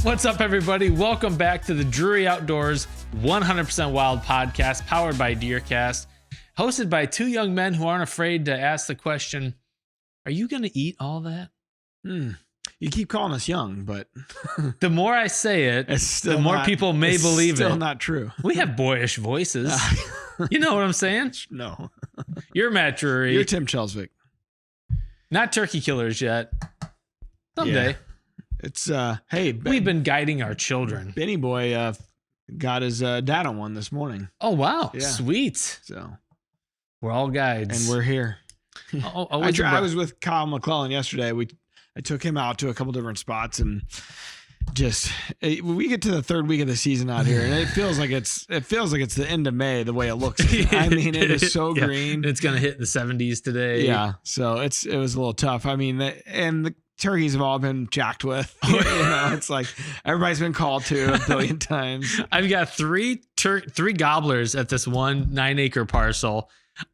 What's up, everybody? Welcome back to the Drury Outdoors 100% Wild podcast, powered by Deercast, hosted by two young men who aren't afraid to ask the question, are you going to eat all that? You keep calling us young, but the more I say it, the more people may believe it. It's still not true. We have boyish voices. You know what I'm saying? No. You're Matt Drury. You're Tim Chelsvik. Not turkey killers yet. Someday. Yeah. It's, hey. We've been guiding our children. Benny Boy got his dad on one this morning. Oh, wow. Yeah. Sweet. So we're all guides. And we're here. I was with Kyle McClellan yesterday. I took him out to a couple different spots and we get to the third week of the season out here and it feels like it's the end of May the way it looks. I mean, it is so green. It's going to hit the 70s today. Yeah. So it was a little tough. I mean, and the turkeys have all been jacked with. You know, it's like everybody's been called to a billion times. I've got three gobblers at this 9-acre parcel.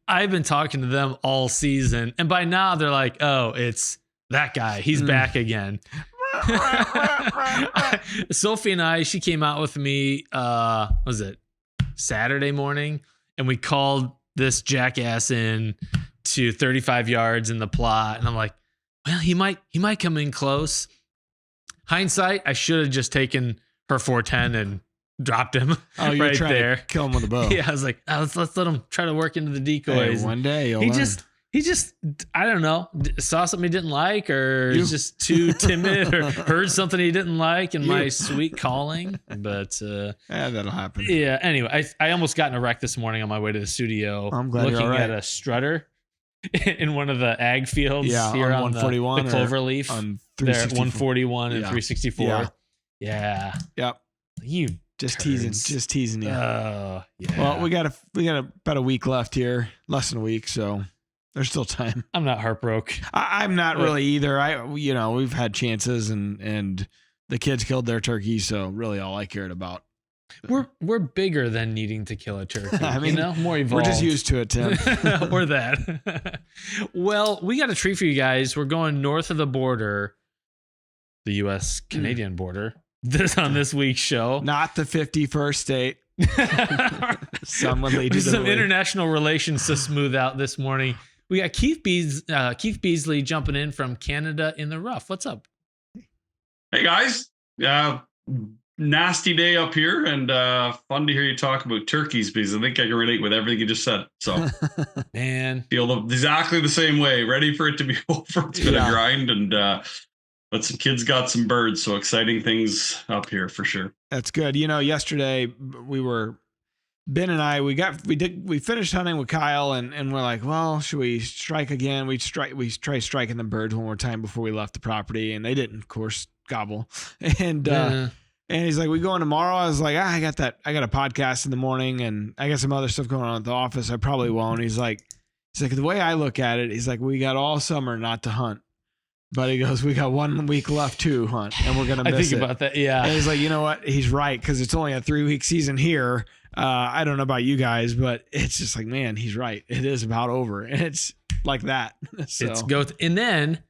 I've been talking to them all season, and by now they're like, "Oh, it's that guy. He's back again." Sophie and she came out with me. Was it Saturday morning? And we called this jackass in to 35 yards in the plot, and I'm like, well, he might come in close. Hindsight, I should have just taken her 410 and dropped him right there. To kill him with a bow. Yeah, I was like, let's let him try to work into the decoys. Hey, one day you'll learn. He just, I don't know, saw something he didn't like, or he's just too timid, or heard something he didn't like in my sweet calling. But yeah, that'll happen. Yeah. Anyway, I almost got in a wreck this morning on my way to the studio. I'm glad looking you're all right. at a strutter in one of the ag fields here on 141 the Cloverleaf. On there at 141 and 364. Yeah. Yep. You just teasing you. Oh, yeah. Well, we got about a week left here, less than a week, so there's still time. I'm not heartbroken. I'm not really either. We've had chances and the kids killed their turkey, so really all I cared about. We're bigger than needing to kill a turkey. I mean, more evolved. We're just used to it, Tim. Or that. Well, we got a treat for you guys. We're going north of the border, the U.S.-Canadian border, on this week's show. Not the 51st state. Some international relations to smooth out this morning. We got Keith Beasley jumping in from Canada in the rough. What's up? Hey, guys. Nasty day up here, and fun to hear you talk about turkeys because I think I can relate with everything you just said. So, man, feel exactly the same way. Ready for it to be over. It's been a grind, and but some kids got some birds, so exciting things up here for sure. That's good. Yesterday Ben and I we finished hunting with Kyle, and we're like, well, should we strike again? We try striking the birds one more time before we left the property, and they didn't, of course, gobble. And he's like, we going tomorrow? I was like, I got a podcast in the morning and I got some other stuff going on at the office. I probably won't. He's like, the way I look at it, he's like, we got all summer not to hunt. But he goes, we got 1 week left to hunt and we're going to miss it. I think about that. Yeah. And he's like, you know what? He's right. Cause it's only a 3-week season here. I don't know about you guys, but it's just like, man, he's right. It is about over. And it's like that. So. It's and then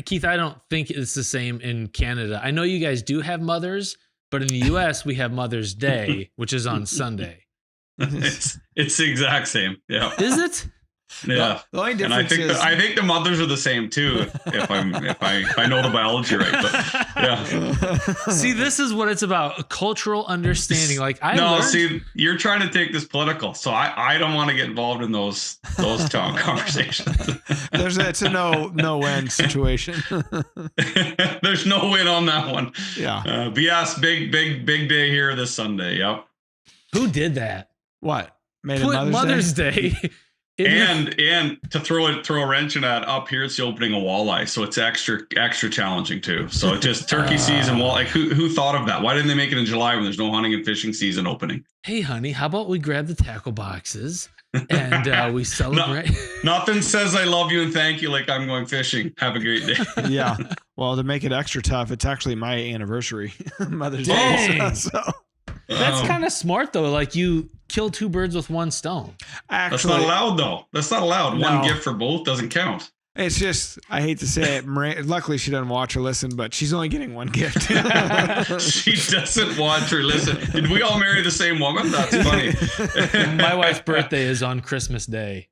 Keith, I don't think it's the same in Canada. I know you guys do have mothers, but in the U.S. we have Mother's Day, which is on Sunday. It's the exact same. Yeah. Is it? Yeah. The only difference I think the mothers are the same too. If I know the biology right, but yeah. See, this is what it's about: cultural understanding. Like you're trying to take this political, so I don't want to get involved in those town conversations. It's a no win situation. There's no win on that one. Yeah. But yes, big day here this Sunday. Yep. Who did that? What? Put Mother's Day. And to throw a wrench in that, up here it's the opening of walleye, so it's extra challenging too. So just turkey season, walleye. Who thought of that? Why didn't they make it in July when there's no hunting and fishing season opening? Hey, honey, how about we grab the tackle boxes and we celebrate? Nothing says I love you and thank you like I'm going fishing. Have a great day. Yeah. Well, to make it extra tough, it's actually my anniversary, Mother's Day. So. That's kind of smart though. Like you kill 2 birds with 1 stone. Actually, that's not allowed though. That's not allowed. No. One gift for both doesn't count. It's just, I hate to say it. Luckily, she doesn't watch or listen, but she's only getting one gift. She doesn't watch or listen. Did we all marry the same woman? That's funny. My wife's birthday is on Christmas Day.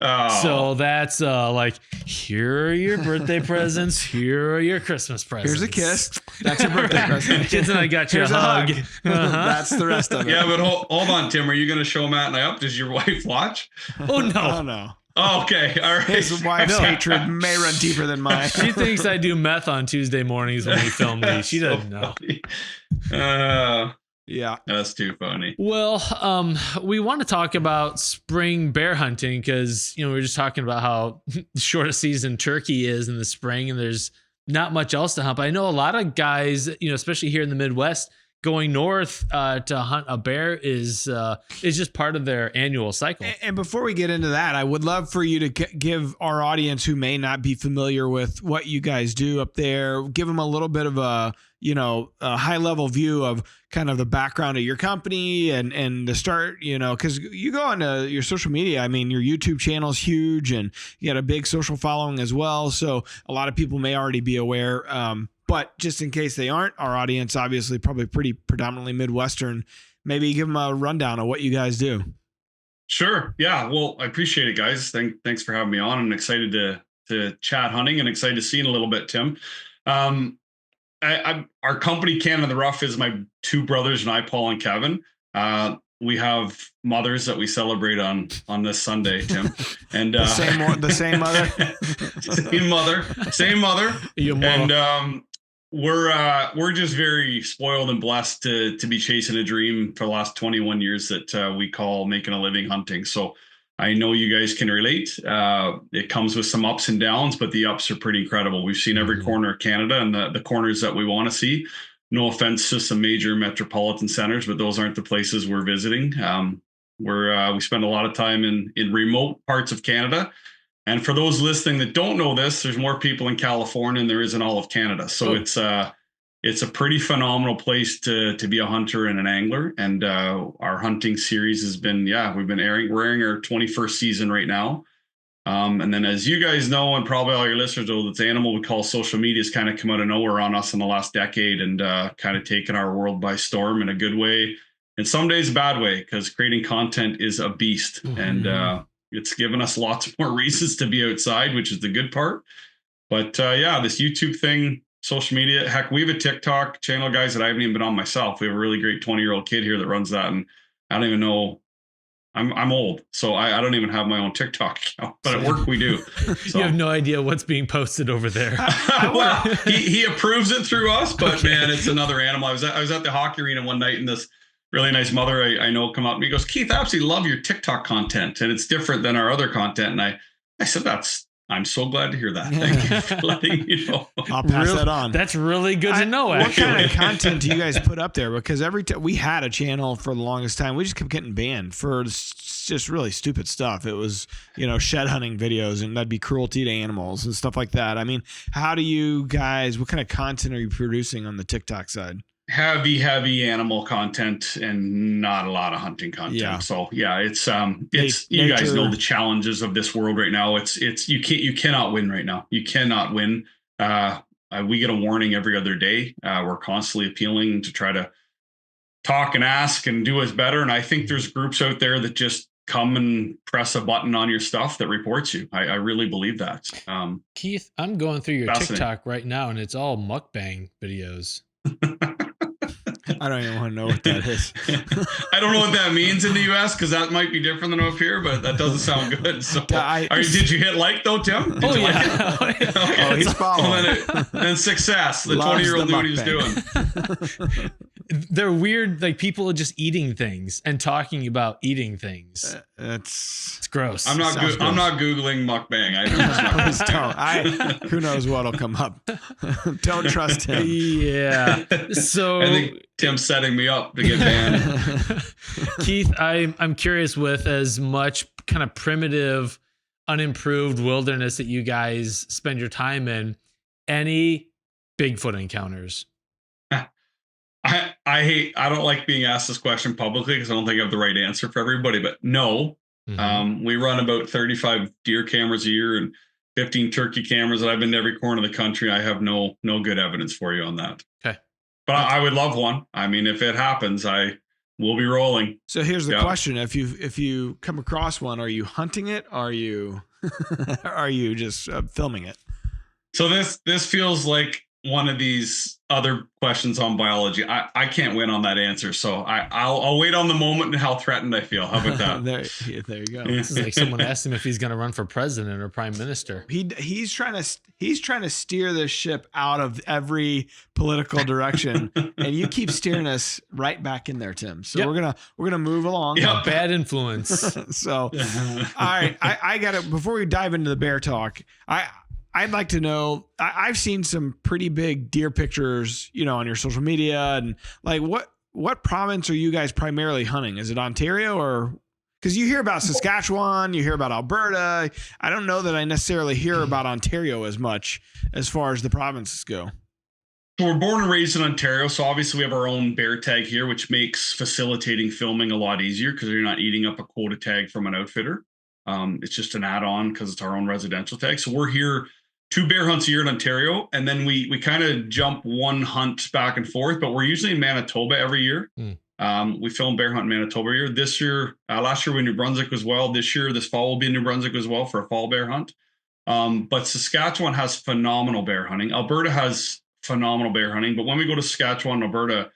Oh. So that's like, here are your birthday presents. Here are your Christmas presents. Here's a kiss. That's your birthday present. Kids and I got you Here's a hug. That's the rest of it. Yeah, but hold on, Tim. Are you going to show Matt and I up? Does your wife watch? Oh, no. Oh, no. Oh, okay. All right. His wife's hatred may run deeper than mine. She thinks I do meth on Tuesday mornings when we film these. She doesn't know. Yeah. That's too funny. Well, we want to talk about spring bear hunting because, we were just talking about how short a season turkey is in the spring and there's not much else to hunt. But I know a lot of guys, especially here in the Midwest, going north to hunt a bear is just part of their annual cycle. And before we get into that, I would love for you to give our audience who may not be familiar with what you guys do up there, give them a little bit of a high level view of kind of the background of your company and to start, because you go onto your social media. I mean, your YouTube channel is huge and you got a big social following as well. So a lot of people may already be aware. But just in case they aren't, our audience obviously probably pretty predominantly Midwestern. Maybe give them a rundown of what you guys do. Sure. Yeah. Well, I appreciate it, guys. Thanks for having me on. I'm excited to chat hunting and excited to see in a little bit, Tim. Our company, Canada in the Rough, is my two brothers and I, Paul and Kevin. We have mothers that we celebrate on this Sunday, Tim. And the same mother, same mother. And we're just very spoiled and blessed to be chasing a dream for the last 21 years that we call making a living hunting. So I know you guys can relate. It comes with some ups and downs, but the ups are pretty incredible. We've seen every corner of Canada and the corners that we want to see. No offense to some major metropolitan centers, but those aren't the places we're visiting. We spend a lot of time in remote parts of Canada. And for those listening that don't know this, there's more people in California than there is in all of Canada. So it's a pretty phenomenal place to be a hunter and an angler. And our hunting series has been, we're airing our 21st season right now. And then as you guys know, and probably all your listeners know, this animal we call social media has kind of come out of nowhere on us in the last decade and kind of taken our world by storm in a good way. And some days a bad way, because creating content is a beast. Mm-hmm. And it's given us lots more reasons to be outside, which is the good part. But this YouTube thing, social media, heck, we have a TikTok channel, guys, that I haven't even been on myself. We have a really great 20-year-old kid here that runs that. And I don't even know. I'm old, so I don't even have my own TikTok account, but at work we do. So. You have no idea what's being posted over there. Well, he approves it through us, but man, it's another animal. I was at the hockey arena one night, and this really nice mother I know come up to me. He goes, "Keith, I absolutely love your TikTok content, and it's different than our other content." And I said, I'm so glad to hear that. Thank you for letting me know. I'll pass that on. That's really good to know. What kind of content do you guys put up there? Because every time we had a channel for the longest time, we just kept getting banned for just really stupid stuff. It was, shed hunting videos, and that'd be cruelty to animals and stuff like that. I mean, how do you guys? What kind of content are you producing on the TikTok side? Heavy animal content and not a lot of hunting content. Yeah. So it's you guys know the challenges of this world right now. It's you cannot win right now. You cannot win. We get a warning every other day. We're constantly appealing to try to talk and ask and do us better. And I think there's groups out there that just come and press a button on your stuff that reports you. I really believe that. Keith, I'm going through your TikTok right now and it's all mukbang videos. I don't even want to know what that is. I don't know what that means in the U.S. because that might be different than up here, but that doesn't sound good. So, did you hit like though, Tim? Did you like it? Okay. Oh, he's following. Then success. The 20-year-old knew what he was doing. They're weird, like people are just eating things and talking about eating things. It's gross. I'm not Googling mukbang. Don't. Who knows what'll come up? Don't trust him. Yeah. So I think Tim's setting me up to get banned. Keith, I'm curious, with as much kind of primitive, unimproved wilderness that you guys spend your time in, any Bigfoot encounters? I don't like being asked this question publicly because I don't think I have the right answer for everybody, but no. Mm-hmm. We run about 35 deer cameras a year, and 15 turkey cameras, and I've been to every corner of the country. I have no good evidence for you on that. Okay. But I would love one. I mean, if it happens, I will be rolling. So here's the question: if you come across one, are you hunting it? Are you just filming it? So this feels like one of these other questions on biology. I can't win on that answer, so I'll wait on the moment and how threatened I feel. How about that? there you go. This is like someone asked him if he's going to run for president or prime minister. He's trying to steer this ship out of every political direction, and you keep steering us right back in there, Tim. So we're gonna move along. Yep. Bad influence. So, all right, I got to, before we dive into the bear talk, I'd like to know, I've seen some pretty big deer pictures, on your social media, and like what province are you guys primarily hunting? Is it Ontario, or because you hear about Saskatchewan, you hear about Alberta. I don't know that I necessarily hear about Ontario as much as far as the provinces go. So we're born and raised in Ontario, so obviously we have our own bear tag here, which makes facilitating filming a lot easier because you're not eating up a quota tag from an outfitter. It's just an add-on because it's our own residential tag. So we're here 2 bear hunts a year in Ontario, and then we kind of jump one hunt back and forth, but we're usually in Manitoba every year. We film bear hunt in Manitoba every year. This year, last year we were in New Brunswick as well. This fall will be in New Brunswick as well for a fall bear hunt. But Saskatchewan has phenomenal bear hunting. Alberta has phenomenal bear hunting, but when we go to Saskatchewan, Alberta,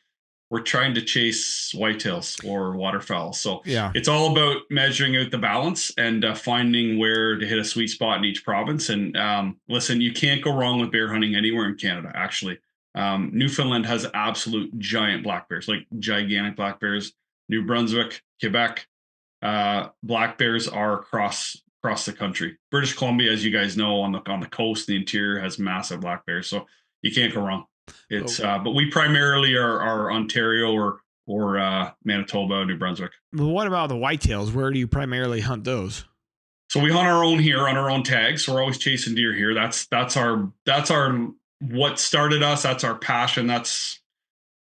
we're trying to chase whitetails or waterfowl. So it's all about measuring out the balance and finding where to hit a sweet spot in each province. And listen, you can't go wrong with bear hunting anywhere in Canada, actually. Newfoundland has absolute giant black bears, like gigantic black bears. New Brunswick, Quebec, black bears are across the country. British Columbia, as you guys know, on the coast, the interior has massive black bears. So you can't go wrong. It's but we primarily are Ontario or Manitoba, New Brunswick. Well, what about the whitetails? Where do you primarily hunt those? So we hunt our own here on our own tags. So we're always chasing deer here. That's our what started us. That's our passion. That's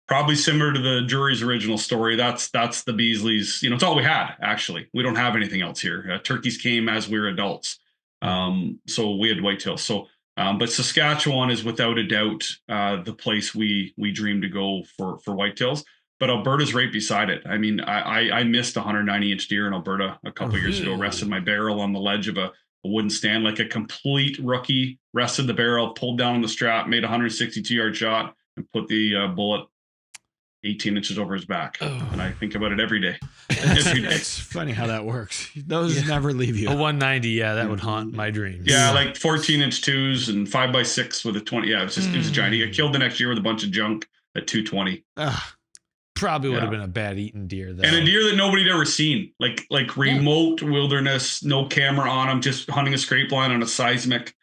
probably similar to the Drury's original story. That's the Beasleys. It's all we had, actually. We don't have anything else here. Turkeys came as we were adults. So we had whitetails. So but Saskatchewan is without a doubt the place we dream to go for whitetails. But Alberta's right beside it. I mean, I missed a 190-inch deer in Alberta a couple of years ago. Rested my barrel on the ledge of a wooden stand like a complete rookie. Rested the barrel, pulled down on the strap, made a 162-yard shot, and put the bullet 18 inches over his back. And I think about it every day. It's funny how that works. Those never leave you. A 190, that would haunt my dreams. Yeah, like 14-inch twos and 5x6 with a 20. Yeah, it was a giant. He got killed the next year with a bunch of junk at 220. Probably would have been a bad eaten deer, though. And a deer that nobody'd ever seen, like remote wilderness, no camera on him, just hunting a scrape line on a seismic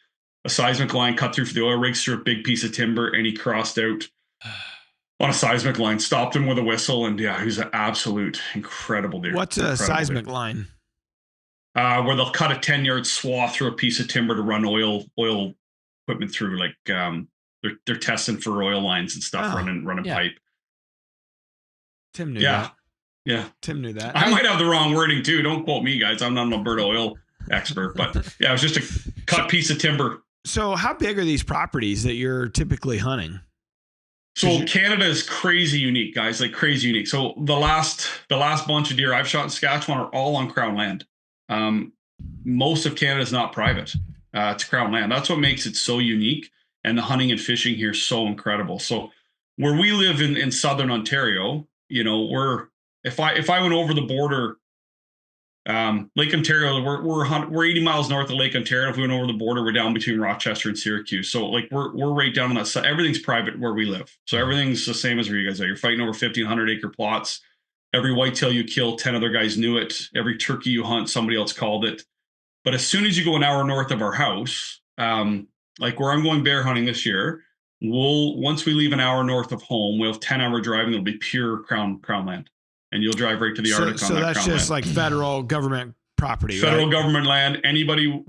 line cut through for the oil rigs through a big piece of timber, and he crossed out on a seismic line, stopped him with a whistle, and he was an absolute incredible deer. What's a seismic line? Where they'll cut a 10-yard swath through a piece of timber to run oil equipment through, like they're testing for oil lines and stuff, running pipe. Tim knew that. Yeah. Tim knew that. I might have the wrong wording too. Don't quote me, guys. I'm not an Alberta oil expert, but it was just a cut piece of timber. So how big are these properties that you're typically hunting? So Canada is crazy unique, guys, like crazy unique. So the last bunch of deer I've shot in Saskatchewan are all on Crown land. Most of Canada is not private. It's Crown land. That's what makes it so unique. And the hunting and fishing here is so incredible. So where we live in Southern Ontario, if I went over the border, Lake Ontario, we're 80 miles north of Lake Ontario. If we went over the border, we're down between Rochester and Syracuse. So like we're right down on that side. Everything's private where we live. So everything's the same as where you guys are. You're fighting over 1,500 acre plots. Every whitetail you kill, 10 other guys knew it. Every turkey you hunt, somebody else called it. But as soon as you go an hour north of our house, like where I'm going bear hunting this year, once we leave an hour north of home, we'll have 10-hour driving. It'll be pure crown land. And you'll drive right to the Arctic. So that's just like federal government property, federal government land. Anybody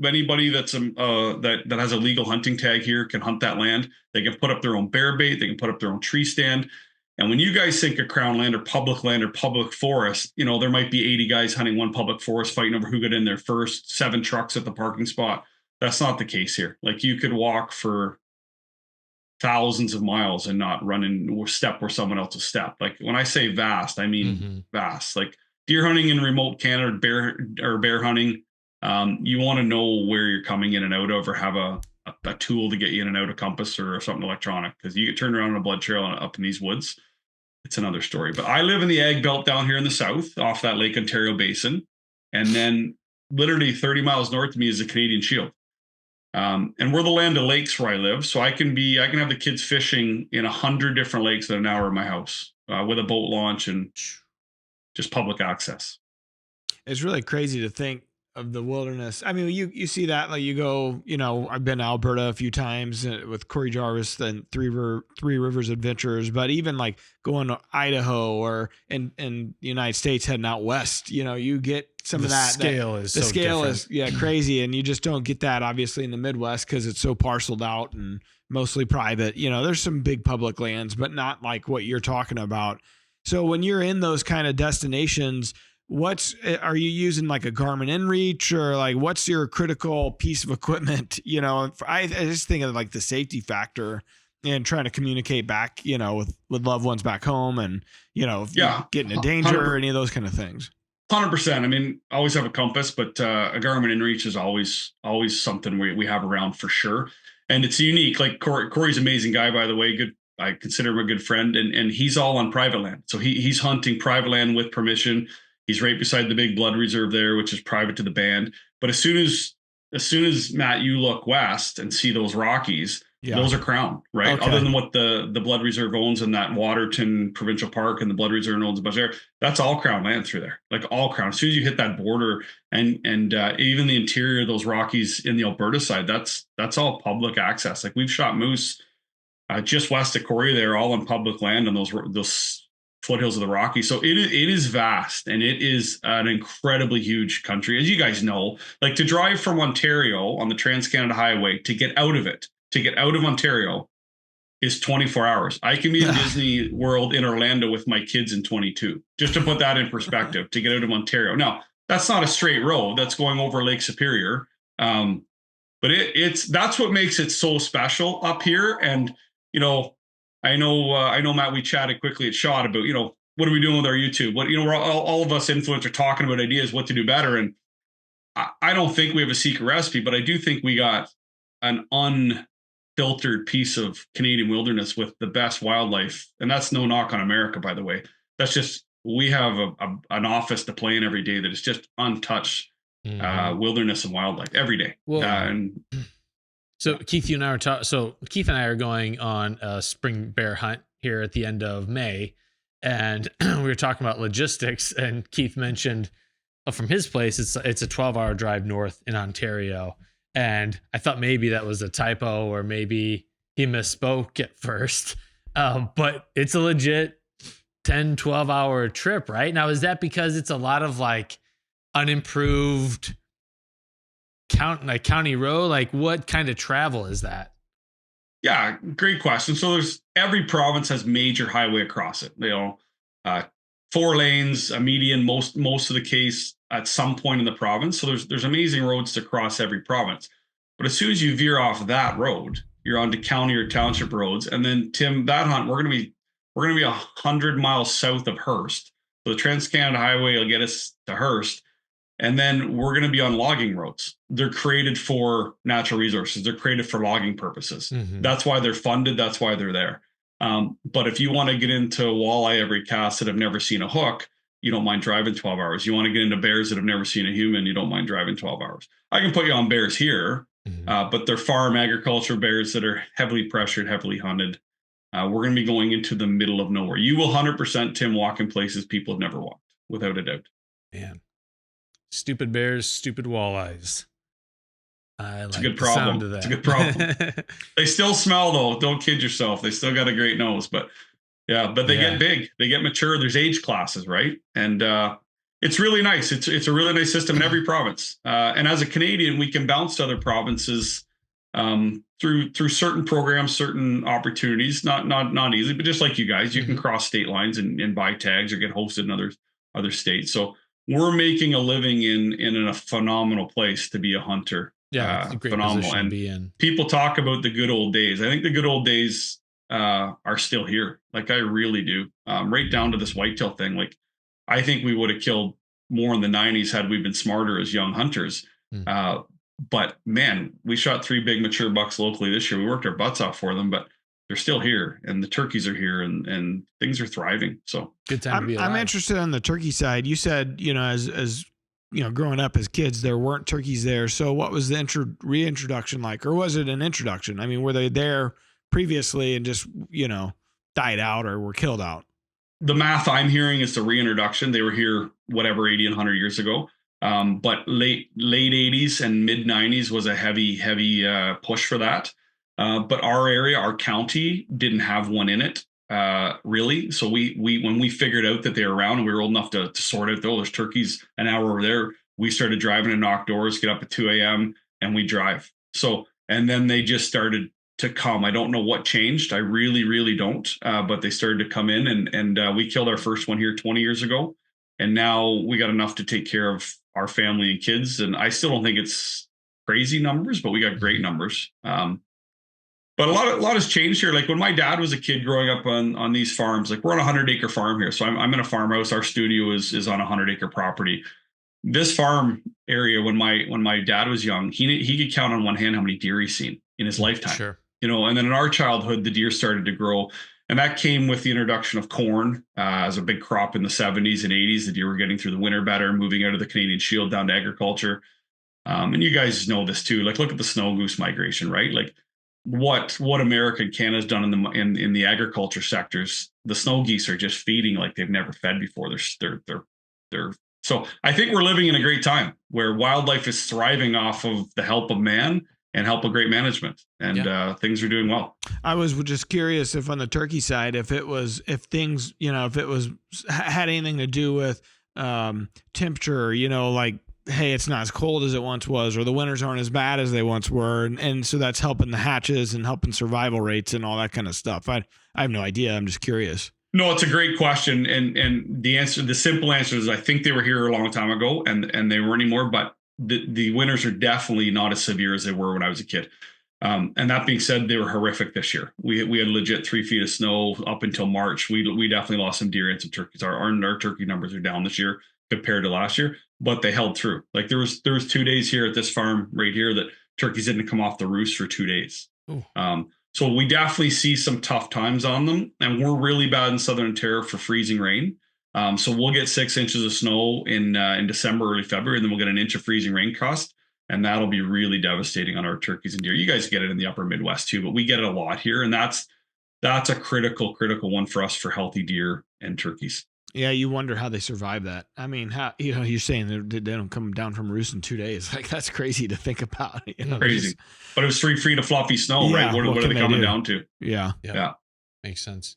that's that has a legal hunting tag here can hunt that land. They can put up their own bear bait. They can put up their own tree stand. And when you guys think of crown land or public forest, there might be 80 guys hunting one public forest, fighting over who got in there first, 7 trucks at the parking spot. That's not the case here. Like you could walk for thousands of miles and not run in or step where someone else has stepped. Like when I say vast, I mean vast. Like deer hunting in remote Canada, bear hunting. You want to know where you're coming in and out of, or have a tool to get you in and out, a compass or something electronic, because you get turned around on a blood trail up in these woods. It's another story. But I live in the ag belt down here in the south, off that Lake Ontario basin, and then literally 30 miles north of me is the Canadian Shield. And we're the land of lakes where I live. So I can have the kids fishing in 100 different lakes in an hour of my house with a boat launch and just public access. It's really crazy to think of the wilderness. I mean, you see that, like you go, I've been to Alberta a few times with Corey Jarvis and Three Rivers Adventures, but even like going to Idaho or in the United States, heading out west, you get some of that. The scale is crazy. And you just don't get that obviously in the Midwest because it's so parceled out and mostly private. There's some big public lands, but not like what you're talking about. So when you're in those kind of destinations, are you using like a Garmin InReach, or like what's your critical piece of equipment? I just think of like the safety factor and trying to communicate back, with loved ones back home, and if you get into danger or any of those kind of things. 100%. I mean, I always have a compass, but a Garmin InReach is always something we have around for sure, and it's unique. Like Corey's an amazing guy, by the way. Good. I consider him a good friend, and he's all on private land, so he's hunting private land with permission. He's right beside the big blood reserve there, which is private to the band. But as soon as Matt, you look west and see those Rockies, those are Crown, right? Okay. Other than what the blood reserve owns in that Waterton Provincial Park, and the blood reserve owns a bunch there, that's all Crown land through there, like all Crown. As soon as you hit that border and even the interior of those Rockies in the Alberta side, that's all public access. Like we've shot moose just west of Corey there, all on public land on those foothills of the Rockies. So it is vast, and it is an incredibly huge country. As you guys know, like to drive from Ontario on the Trans-Canada Highway to get out of Ontario is 24 hours. I can be in Disney World in Orlando with my kids in 22, just to put that in perspective, to get out of Ontario. Now, that's not a straight road. That's going over Lake Superior. But that's what makes it so special up here. And, I know, Matt, we chatted quickly at Shot about, what are we doing with our YouTube? We're all of us influencers talking about ideas, what to do better. And I don't think we have a secret recipe, but I do think we got an unfiltered piece of Canadian wilderness with the best wildlife. And that's no knock on America, by the way. That's just, we have an office to play in every day that is just untouched wilderness and wildlife every day. Well, So Keith, you and I were talking. So Keith and I are going on a spring bear hunt here at the end of May, and we were talking about logistics. And Keith mentioned from his place, it's a 12-hour drive north in Ontario, and I thought maybe that was a typo, or maybe he misspoke at first. But it's a legit 10, 12-hour trip, right? Now, is that because it's a lot of like unimproved county road? Like what kind of travel is that? Yeah, great question. So every province has major highway across it. 4 lanes, a median, most of the case at some point in the province. So there's amazing roads to cross every province. But as soon as you veer off that road, you're onto county or township roads. And then Tim, that hunt, we're gonna be 100 miles south of Hearst. So the Trans-Canada Highway will get us to Hearst. And then we're going to be on logging roads. They're created for natural resources. They're created for logging purposes. Mm-hmm. That's why they're funded. That's why they're there. But if you want to get into walleye every cast that have never seen a hook, you don't mind driving 12 hours. You want to get into bears that have never seen a human, you don't mind driving 12 hours. I can put you on bears here, but they're farm agriculture bears that are heavily pressured, heavily hunted. We're going to be going into the middle of nowhere. You will 100%, Tim, walk in places people have never walked, without a doubt. Man. Stupid bears, stupid walleyes. It's a good problem. It's a good problem. They still smell though. Don't kid yourself. They still got a great nose, but they get big. They get mature. There's age classes, right? And it's really nice. It's a really nice system in every province. And as a Canadian, we can bounce to other provinces through certain programs, certain opportunities. Not easy, but just like you guys, you can cross state lines and buy tags or get hosted in other states. So we're making a living in a phenomenal place to be a hunter Yeah, it's a great phenomenal. position And to be in. people talk about the good old days. I think the good old days are still here. Like I really do. Right down to this whitetail thing. Like I think we would have killed more in the 90s had we been smarter as young hunters. Mm. But man, we shot 3 big mature bucks locally this year. We worked our butts off for them, but they're still here, and the turkeys are here, and things are thriving. So Good time to be alive. I'm interested on the turkey side. You said, as growing up as kids, there weren't turkeys there. So what was the reintroduction like, or was it an introduction? I mean, were they there previously and just, died out or were killed out? the math I'm hearing is the reintroduction. They were here, 80 and 100 years ago. But late 80s and mid 90s was a heavy push for that. But our area, our county, didn't have one in it, really. So we when we figured out that they were around and we were old enough to sort out, there's turkeys an hour over there, we started driving and knock doors, get up at 2 a.m. and we drive. So, and then they just started to come. I don't know what changed. I really don't. But they started to come in, and we killed our first one here 20 years ago. And now we got enough to take care of our family and kids. And I still don't think it's crazy numbers, but we got great numbers. But a lot has changed here. Like when my dad was a kid growing up on these farms, like we're on a 100-acre farm here. So I'm in a farmhouse. Our studio is on a 100-acre property. This farm area, when my dad was young, he could count on one hand how many deer he's seen in his lifetime. Sure. And then in our childhood, the deer started to grow. And that came with the introduction of corn as a big crop in the 70s and 80s. The deer were getting through the winter better, moving out of the Canadian Shield down to agriculture. And you guys know this too. Like, look at the snow goose migration, right? Like what America and Canada's done in the agriculture sectors. The snow geese are just feeding like they've never fed before. They're so I think we're living in a great time where wildlife is thriving off of the help of man and help of great management, and things are doing well. I was just curious if on the turkey side, if it was had anything to do with temperature, like, hey, it's not as cold as it once was, or the winters aren't as bad as they once were, and so that's helping the hatches and helping survival rates and all that kind of stuff. I have no idea. I'm just curious. No, it's a great question, and the simple answer is I think they were here a long time ago, and they weren't anymore, but the winters are definitely not as severe as they were when I was a kid. And that being said, they were horrific this year. We had legit 3 feet of snow up until March. We definitely lost some deer and some turkeys. Our turkey numbers are down this year compared to last year, but they held through. Like there was 2 days here at this farm right here that turkeys didn't come off the roost for 2 days. So we definitely see some tough times on them, and we're really bad in Southern Ontario for freezing rain. So we'll get 6 inches of snow in December, early February, and then we'll get an inch of freezing rain cost. And that'll be really devastating on our turkeys and deer. You guys get it in the upper Midwest too, but we get it a lot here. And that's a critical one for us for healthy deer and turkeys. Yeah, you wonder how they survive that. I mean, how you're saying they don't come down from roost in 2 days. Like that's crazy to think about. Crazy. But it was 3 feet of fluffy snow, right? What are they coming down to? Yeah. Makes sense.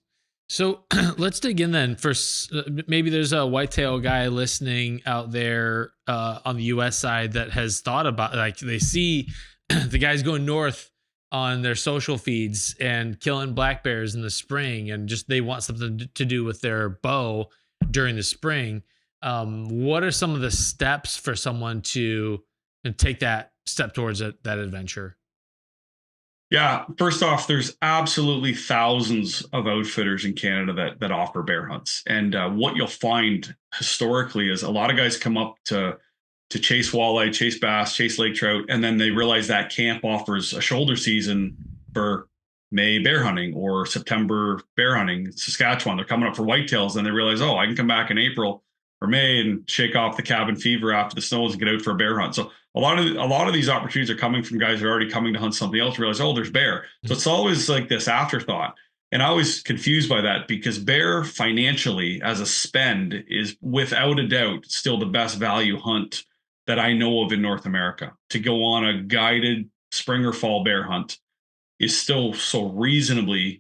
So let's dig in then. First, maybe there's a whitetail guy listening out there on the U.S. side that has thought about, like, they see the guys going north on their social feeds and killing black bears in the spring, and just they want something to do with their bow during the spring. What are some of the steps for someone to take that step towards that adventure? Yeah, first off, there's absolutely thousands of outfitters in Canada that offer bear hunts. And what you'll find historically is a lot of guys come up to chase walleye, chase bass, chase lake trout, and then they realize that camp offers a shoulder season for May bear hunting or September bear hunting in Saskatchewan. They're coming up for whitetails, and they realize, I can come back in April or May and shake off the cabin fever after the snows and get out for a bear hunt. So a lot of these opportunities are coming from guys who are already coming to hunt something else, realize, there's bear. So it's always like this afterthought. And I was confused by that because bear financially as a spend is without a doubt still the best value hunt that I know of in North America. To go on a guided spring or fall bear hunt is still so reasonably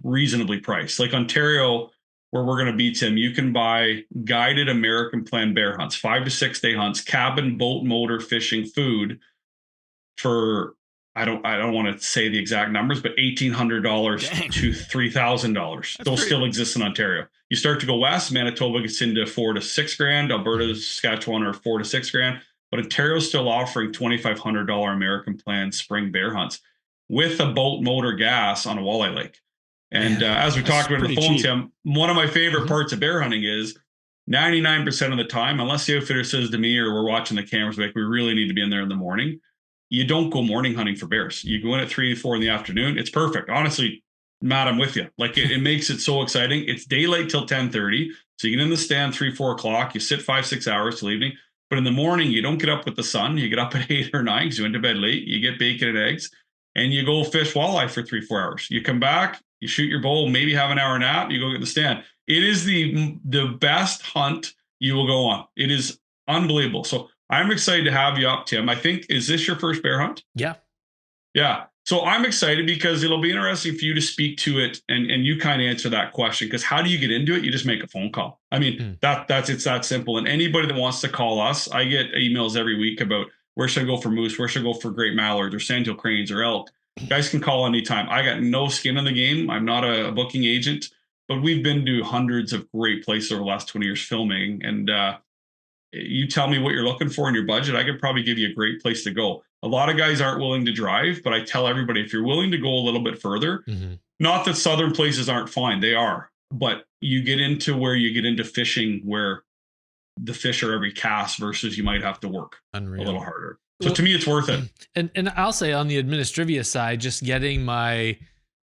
priced. Like Ontario, where we're going to be, Tim, you can buy guided American plan bear hunts, 5 to 6 day hunts, cabin, boat, motor, fishing, food for, I don't want to say the exact numbers, but $1,800 to $3,000. Those still exist in Ontario. You start to go west, Manitoba gets into $4,000 to $6,000, Alberta, Saskatchewan are $4,000 to $6,000. but Ontario's still offering $2,500 American plan spring bear hunts with a boat motor gas on a walleye lake. And as we talked about on the phone, cheap. Tim, one of my favorite parts of bear hunting is 99% of the time, unless the outfitter says to me or we're watching the cameras, like we really need to be in there in the morning, you don't go morning hunting for bears. You go in at 3 to 4 in the afternoon. It's perfect. Honestly, Matt, I'm with you. Like it makes it so exciting. It's daylight till 10:30. So you get in the stand 3, 4 o'clock. You sit 5, 6 hours till evening. But in the morning, you don't get up with the sun. You get up at 8 or 9 because you went to bed late. You get bacon and eggs and you go fish walleye for 3, 4 hours. You come back, you shoot your bowl, maybe have an hour nap, you go get the stand. It is the best hunt you will go on. It is unbelievable. So I'm excited to have you up, Tim. I think, is this your first bear hunt? Yeah. Yeah. So I'm excited because it'll be interesting for you to speak to it and you kind of answer that question. Because how do you get into it? You just make a phone call. I mean, it's that simple. And anybody that wants to call us, I get emails every week about where should I go for moose, where should I go for great mallards or sandhill cranes or elk. You guys can call anytime. I got no skin in the game. I'm not a booking agent, but we've been to hundreds of great places over the last 20 years filming. And you tell me what you're looking for in your budget, I could probably give you a great place to go. A lot of guys aren't willing to drive, but I tell everybody, if you're willing to go a little bit further, not that southern places aren't fine, they are, but you get into where you get into fishing where the fish are every cast versus you might have to work a little harder. So to me, it's worth it. And I'll say on the administrivia side, just getting my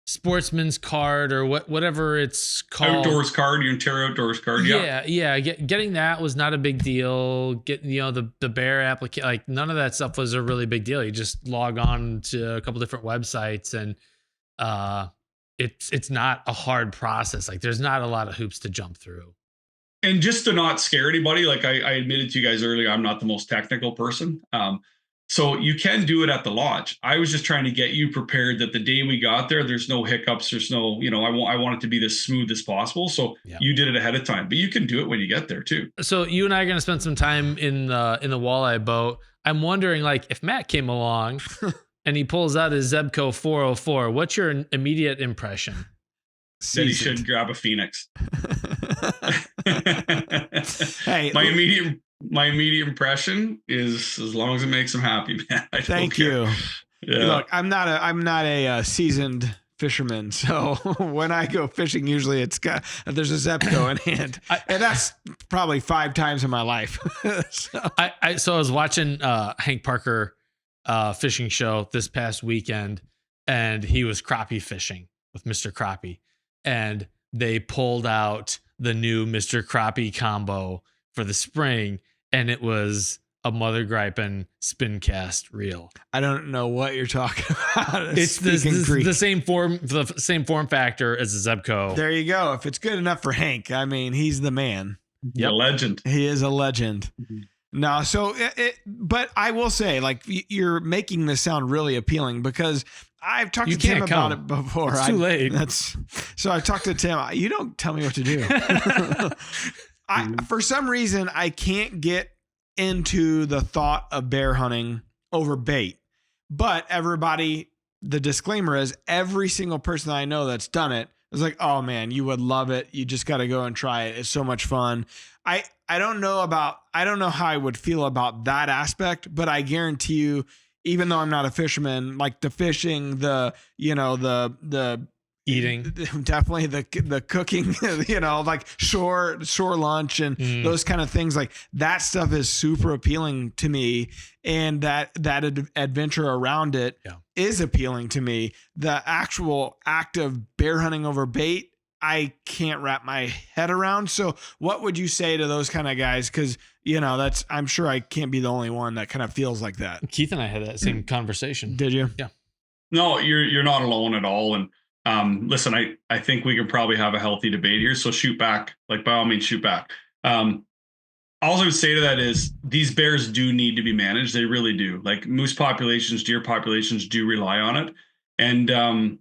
sportsman's card or whatever it's called, outdoors card, your Ontario outdoors card. Getting that was not a big deal. Getting the bear application, like none of that stuff was a really big deal. You just log on to a couple different websites and it's not a hard process. Like there's not a lot of hoops to jump through. And just to not scare anybody, like I admitted to you guys earlier, I'm not the most technical person. So you can do it at the lodge. I was just trying to get you prepared that the day we got there, there's no hiccups. There's no, I want it to be as smooth as possible. So you did it ahead of time, but you can do it when you get there too. So you and I are going to spend some time in the walleye boat. I'm wondering, like, if Matt came along and he pulls out his Zebco 404, what's your immediate impression? That he should grab a Phoenix. Hey, my immediate impression is as long as it makes him happy, man. Thank you. Yeah. Look, I'm not a seasoned fisherman, so when I go fishing, usually there's a Zebco in hand, and that's probably 5 times in my life. So I was watching Hank Parker fishing show this past weekend, and he was crappie fishing with Mr. Crappie, and they pulled out the new Mr. Crappie combo for the spring, and it was a Mother Griping spin cast reel. I don't know what you're talking about. It's the same form factor as a Zebco. There you go. If it's good enough for Hank, I mean, he's the man. Yep. A legend. He is a legend. No, so but I will say, like, you're making this sound really appealing because I've talked to Tim about it before. It's too late. So I talked to Tim. You don't tell me what to do. For some reason, I can't get into the thought of bear hunting over bait. But everybody, the disclaimer is every single person I know that's done it is like, oh man, you would love it. You just got to go and try it. It's so much fun. I don't know how I would feel about that aspect, but I guarantee you, even though I'm not a fisherman, like the fishing, the eating, definitely the cooking, like shore lunch and those kind of things, like that stuff is super appealing to me. And that adventure around it is appealing to me. The actual act of bear hunting over bait, I can't wrap my head around. So what would you say to those kind of guys? Cause I'm sure I can't be the only one that kind of feels like that. Keith and I had that same conversation. Did you? Yeah. No, you're not alone at all. And listen, I think we could probably have a healthy debate here. So shoot back, like by all means, shoot back. All I would say to that is these bears do need to be managed. They really do. Like moose populations, deer populations do rely on it. And,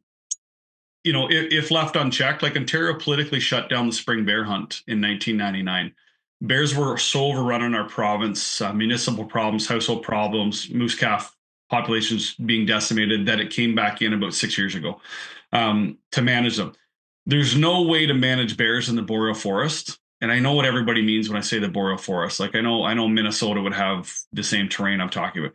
if left unchecked, like Ontario politically shut down the spring bear hunt in 1999. Bears were so overrun in our province, municipal problems, household problems, moose calf populations being decimated that it came back in about 6 years ago to manage them. There's no way to manage bears in the boreal forest and I know what everybody means when I say the boreal forest. Like I know Minnesota would have the same terrain I'm talking about.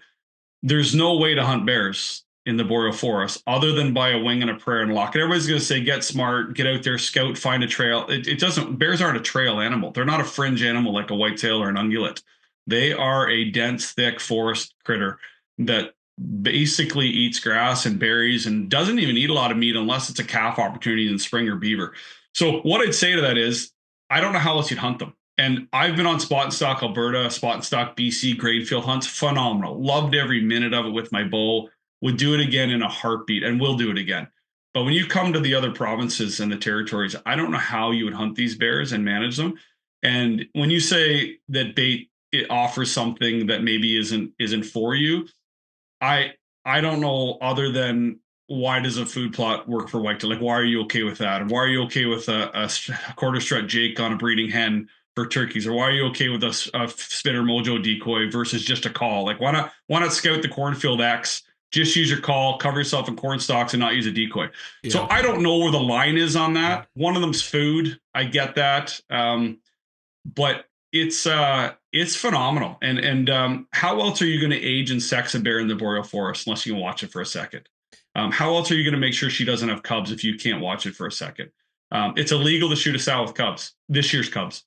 There's no way to hunt bears in the boreal forest other than by a wing and a prayer and lock. And everybody's going to say, get smart, get out there, scout, find a trail. It doesn't, bears aren't a trail animal. They're not a fringe animal like a whitetail or an ungulate. They are a dense, thick forest critter that basically eats grass and berries and doesn't even eat a lot of meat unless it's a calf opportunity in spring or beaver. So what I'd say to that is, I don't know how else you'd hunt them. And I've been on Spot and Stock Alberta, Spot and Stock BC, grade field hunts, phenomenal. Loved every minute of it with my bow. Would do it again in a heartbeat, and will do it again. But when you come to the other provinces and the territories, I don't know how you would hunt these bears and manage them. And when you say that bait, it offers something that maybe isn't for you, I don't know, other than why does a food plot work for whitetail? Like, why are you okay with that? And why are you okay with a quarter strut Jake on a breeding hen for turkeys? Or why are you okay with a spinner mojo decoy versus just a call? Like, why not scout the cornfield X? Just use your call, cover yourself in corn stalks, and not use a decoy. Yeah. So I don't know where the line is on that. One of them's food. I get that. But it's phenomenal. And how else are you going to age and sex a bear in the boreal forest unless you can watch it for a second? How else are you going to make sure she doesn't have cubs if you can't watch it for a second? It's illegal to shoot a sow with cubs, this year's cubs.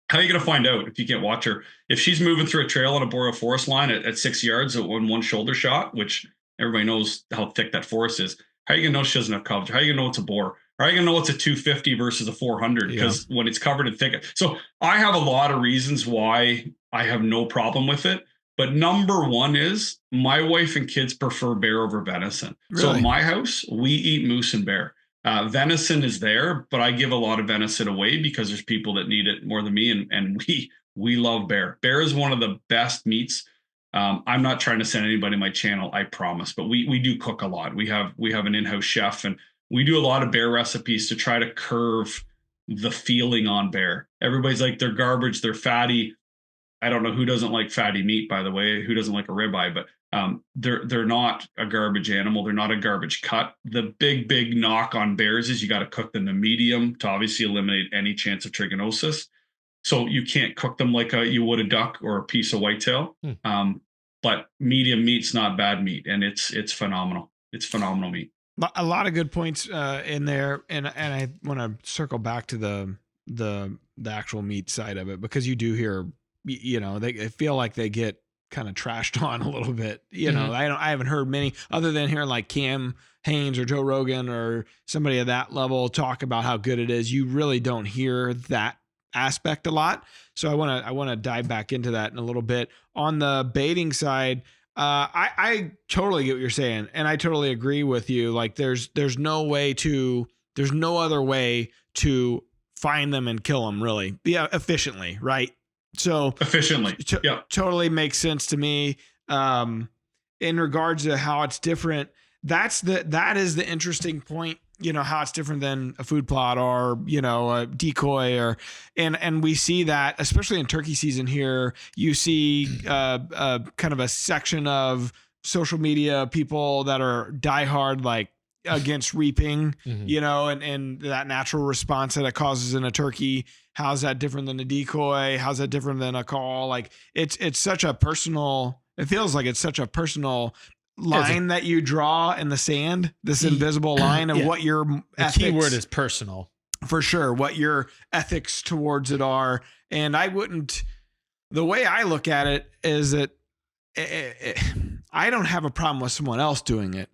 How are you going to find out if you can't watch her? If she's moving through a trail on a boreal forest line at 6 yards at one shoulder shot, which everybody knows how thick that forest is, how are you going to know she doesn't have cubs? How are you going to know it's a boar? How are you going to know it's a 250 versus a 400? Because when it's covered in thicket. So I have a lot of reasons why I have no problem with it. But number one is my wife and kids prefer bear over venison. Really? So at my house, we eat moose and bear. Venison is there, but I give a lot of venison away because there's people that need it more than me, and we love bear. Bear is one of the best meats. I'm not trying to send anybody my channel, I promise, but we do cook a lot. We have an in-house chef, and we do a lot of bear recipes to try to curve the feeling on bear. Everybody's like, they're garbage, they're fatty. I don't know who doesn't like fatty meat, by the way, who doesn't like a ribeye, but they're not a garbage animal. They're not a garbage cut. The big knock on bears is you got to cook them to medium to obviously eliminate any chance of trichinosis. So you can't cook them like you would a duck or a piece of whitetail. But medium meat's not bad meat, and it's phenomenal. It's phenomenal meat. A lot of good points in there, and I want to circle back to the actual meat side of it, because you do hear, they feel like they get kind of trashed on a little bit. I haven't heard many other than hearing like Cam Haynes or Joe Rogan or somebody at that level talk about how good it is. You really don't hear that aspect a lot. So I want to dive back into that in a little bit. On the baiting side, I totally get what you're saying, and I totally agree with you. Like there's no other way to find them and kill them really, efficiently, right? So efficiently, totally makes sense to me. In regards to how it's different, that is the interesting point. How it's different than a food plot or a decoy and we see that especially in turkey season here. You see kind of a section of social media people that are diehard like against reaping, and that natural response that it causes in a turkey. How's that different than a decoy? How's that different than a call? Like it's such a personal, it feels like it's such a personal line that you draw in the sand, this invisible line of what your ethics, the key word is personal, for sure, what your ethics towards it are. And the way I look at it is that I don't have a problem with someone else doing it.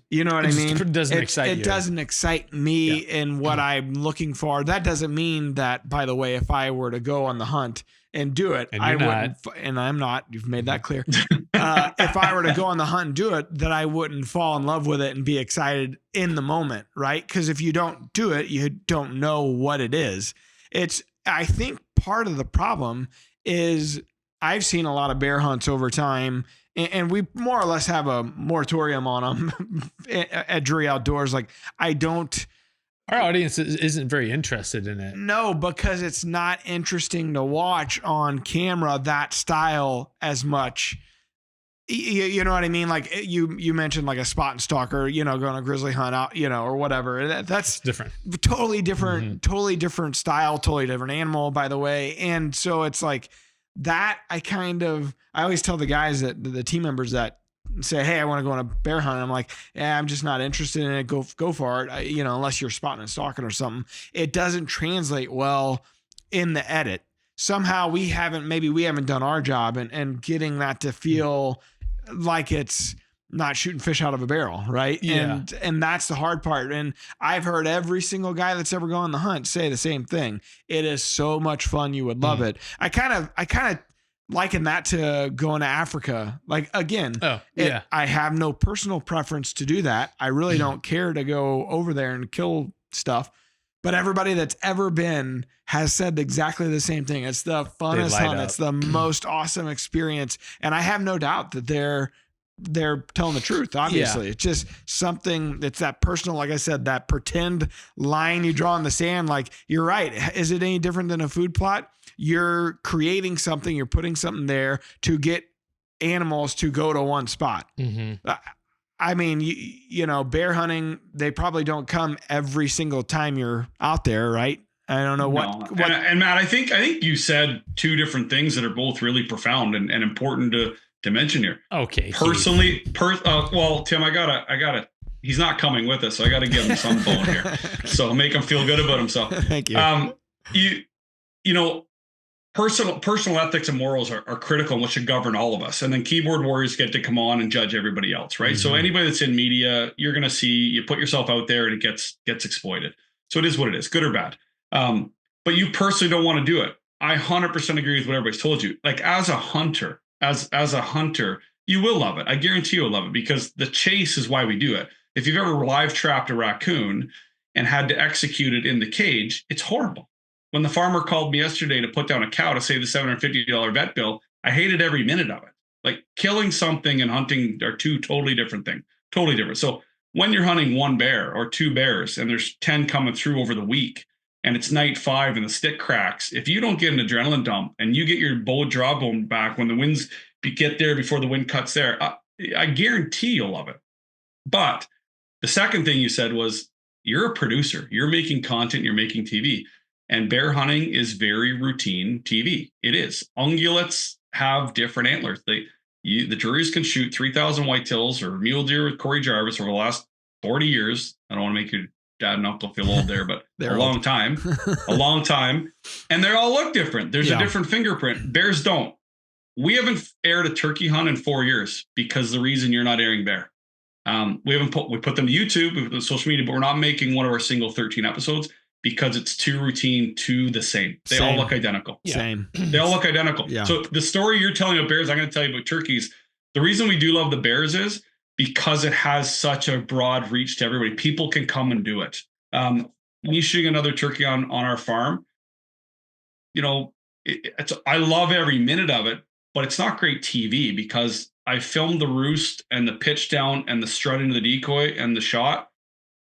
You know what I mean? It doesn't excite you. It doesn't excite me in what I'm looking for. That doesn't mean that, by the way, if I were to go on the hunt and do it, I wouldn't, and I'm not, you've made that clear. If I were to go on the hunt and do it, that I wouldn't fall in love with it and be excited in the moment, right? Because if you don't do it, you don't know what it is. I think part of the problem is I've seen a lot of bear hunts over time, and we more or less have a moratorium on them at Drury Outdoors. Like our audience isn't very interested in it. No, because it's not interesting to watch on camera, that style as much. You know what I mean? Like you mentioned like a spot and stalker, you know, going a grizzly hunt out, you know, or whatever. That's different. Totally different, totally different style, totally different animal, by the way. And so it's like that. I always tell the guys that the team members that say, hey, I want to go on a bear hunt. I'm like, yeah, I'm just not interested in it. Go for it. You know, unless you're spotting and stalking or something. It doesn't translate well in the edit. Somehow we haven't done our job and getting that to feel like it's not shooting fish out of a barrel. Right. Yeah. And that's the hard part. And I've heard every single guy that's ever gone on the hunt say the same thing. It is so much fun. You would love it. I kind of liken that to going to Africa. Like, again, I have no personal preference to do that. I really don't care to go over there and kill stuff. But everybody that's ever been has said exactly the same thing. It's the funnest hunt. It's the most awesome experience. And I have no doubt that they're telling the truth. Obviously, it's just something that's that personal, like I said, that pretend line you draw in the sand. Like, you're right. Is it any different than a food plot? You're creating something, you're putting something there to get animals to go to one spot. I mean, you know, bear hunting, they probably don't come every single time you're out there, right? I don't know what. And Matt, I think you said two different things that are both really profound and important to mention here. Okay. Personally, well, Tim, I gotta. He's not coming with us, so I gotta give him some bone here. So make him feel good about himself. Thank you. You know, personal ethics and morals are critical and what should govern all of us. And then keyboard warriors get to come on and judge everybody else, right? So anybody that's in media, you're going to see you put yourself out there and it gets exploited. So it is what it is, good or bad. But you personally don't want to do it. I 100% agree with what everybody's told you. Like, as a hunter, as a hunter, you will love it. I guarantee you'll love it, because the chase is why we do it. If you've ever live trapped a raccoon and had to execute it in the cage, it's horrible. When the farmer called me yesterday to put down a cow to save the $750 vet bill, I hated every minute of it. Like, killing something and hunting are two totally different things. Totally different. So when you're hunting one bear or two bears and there's 10 coming through over the week and it's night 5 and the stick cracks, if you don't get an adrenaline dump and you get your bow jawbone back when the winds get there before the wind cuts there, I guarantee you'll love it. But the second thing you said was, you're a producer. You're making content. You're making TV. And bear hunting is very routine TV. It is. Ungulates have different antlers. The Drurys can shoot 3,000 whitetails or mule deer with Corey Jarvis over the last 40 years. I don't want to make your dad and uncle feel old there, but a long time. And they all look different. There's a different fingerprint. Bears don't. We haven't aired a turkey hunt in 4 years because the reason you're not airing bear. We put them to YouTube, we put them to social media, but we're not making one of our single 13 episodes, because it's too routine, too the same. They all look identical. Same. They all look identical. Yeah. So the story you're telling about bears, I'm going to tell you about turkeys. The reason we do love the bears is because it has such a broad reach to everybody. People can come and do it. Me shooting another turkey on our farm, you know, I love every minute of it, but it's not great TV, because I filmed the roost and the pitch down and the strut into the decoy and the shot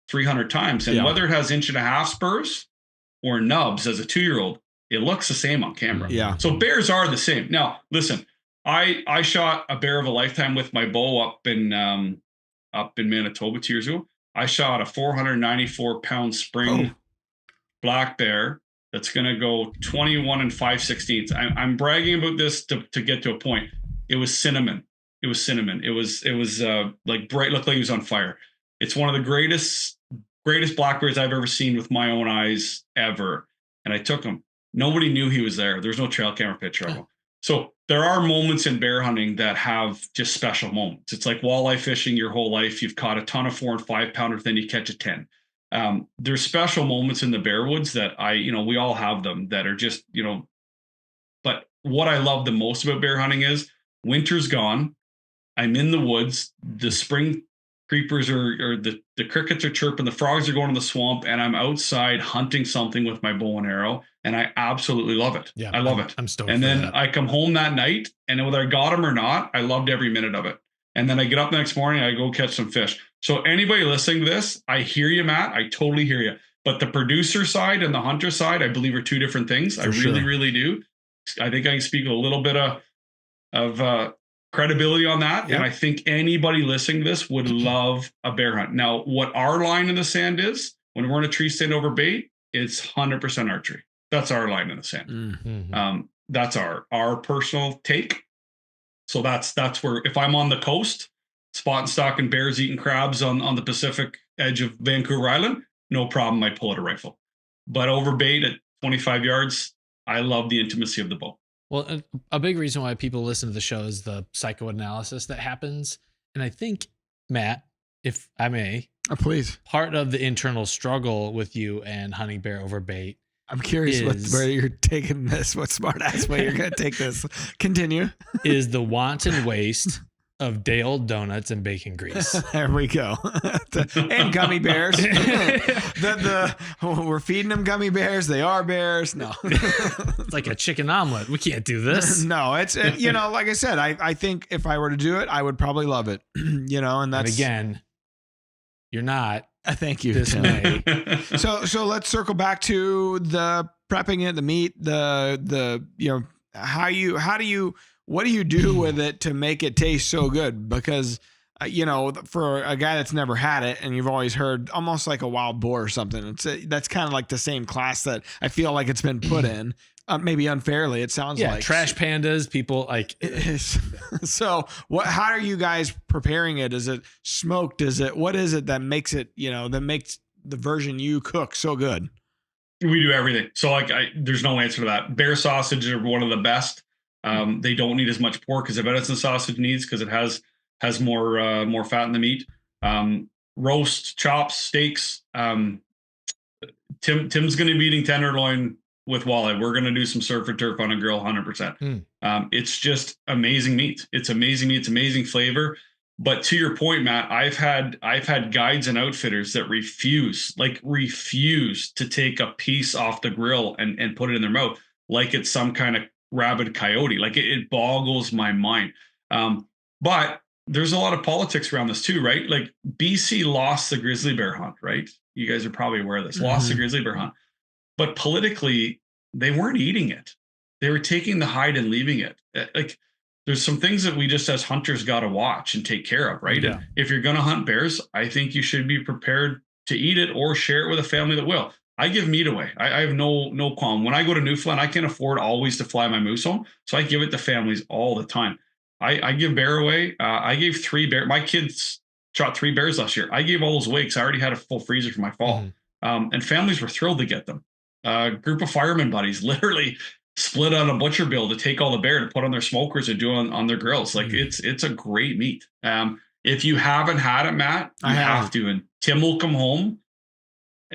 300 times. And whether it has 1.5 inch spurs or nubs as a 2-year-old, it looks the same on camera. Yeah. So bears are the same. Now, listen, I shot a bear of a lifetime with my bow up in Manitoba 2 years ago. I shot a 494-pound spring black bear that's going to go 21 5/16. I'm bragging about this to get to a point. It was cinnamon. It was like bright, looked like he was on fire. It's one of the greatest black bears I've ever seen with my own eyes ever. And I took him. Nobody knew he was there. There's no trail camera picture of him. So there are moments in bear hunting that have just special moments. It's like walleye fishing your whole life. You've caught a ton of 4 and 5 pounders, then you catch a 10. There's special moments in the bear woods that we all have them that are just, but what I love the most about bear hunting is winter's gone. I'm in the woods. The spring creepers or the crickets are chirping, the frogs are going in the swamp, and I'm outside hunting something with my bow and arrow, and I absolutely love it. Yeah, I love it. I'm stoked. And then I come home that night, and whether I got them or not, I loved every minute of it. And then I get up the next morning, I go catch some fish. So anybody listening to this, I hear you, Matt. I totally hear you. But the producer side and the hunter side, I believe, are two different things. I really, really do. I think I can speak a little bit of credibility on that. Yep. And I think anybody listening to this would love a bear hunt. Now, what our line in the sand is when we're in a tree stand over bait, it's 100% archery. That's our line in the sand. Mm-hmm. That's our personal take. So that's where, if I'm on the coast, spot and stalking bears eating crabs on the Pacific edge of Vancouver Island, no problem. I pull out a rifle. But over bait at 25 yards, I love the intimacy of the bow. Well, a big reason why people listen to the show is the psychoanalysis that happens. And I think, Matt, if I may, please, part of the internal struggle with you and hunting bear over bait. I'm curious where you're taking this. What smart ass way you're going to take this. Continue. Is the wanton waste of day-old donuts and bacon grease. There we go. And gummy bears. We're feeding them gummy bears. They are bears. No. It's like a chicken omelet. We can't do this. No, it's like I said, I think if I were to do it, I would probably love it. And that's, and again, you're not. Thank you, This Tim. May. So let's circle back to the prepping it, the meat, what do you do with it to make it taste so good? Because, for a guy that's never had it and you've always heard almost like a wild boar or something, that's kind of like the same class that I feel like it's been put in, maybe unfairly. It sounds like trash pandas, people like. So how are you guys preparing it? Is it smoked? What is it that makes it, that makes the version you cook so good? We do everything. So there's no answer to that. Bear sausage are one of the best. They don't need as much pork as a venison sausage needs because it has more fat in the meat. Roast, chops, steaks. Tim's going to be eating tenderloin with walleye. We're going to do some surf and turf on a grill, 100%. It's just amazing meat. It's amazing meat. It's amazing flavor. But to your point, Matt, I've had guides and outfitters that refuse to take a piece off the grill and put it in their mouth like it's some kind of rabid coyote. Like it boggles my mind. But there's a lot of politics around this too, right? Like BC lost the grizzly bear hunt, right? You guys are probably aware of this. Lost the grizzly bear hunt. But politically, they weren't eating it. They were taking the hide and leaving it. Like there's some things that we just as hunters got to watch and take care of, right? Yeah. And if you're going to hunt bears, I think you should be prepared to eat it or share it with a family that will. I give meat away. I have no qualm. When I go to Newfoundland, I can't afford always to fly my moose home. So I give it to families all the time. I give bear away. I gave 3 bear. My kids shot 3 bears last year. I gave all those away because I already had a full freezer for my fall. And families were thrilled to get them. A group of fireman buddies literally split on a butcher bill to take all the bear to put on their smokers and do on their grills. Like it's a great meat. If you haven't had it, Matt, you have to. And Tim will come home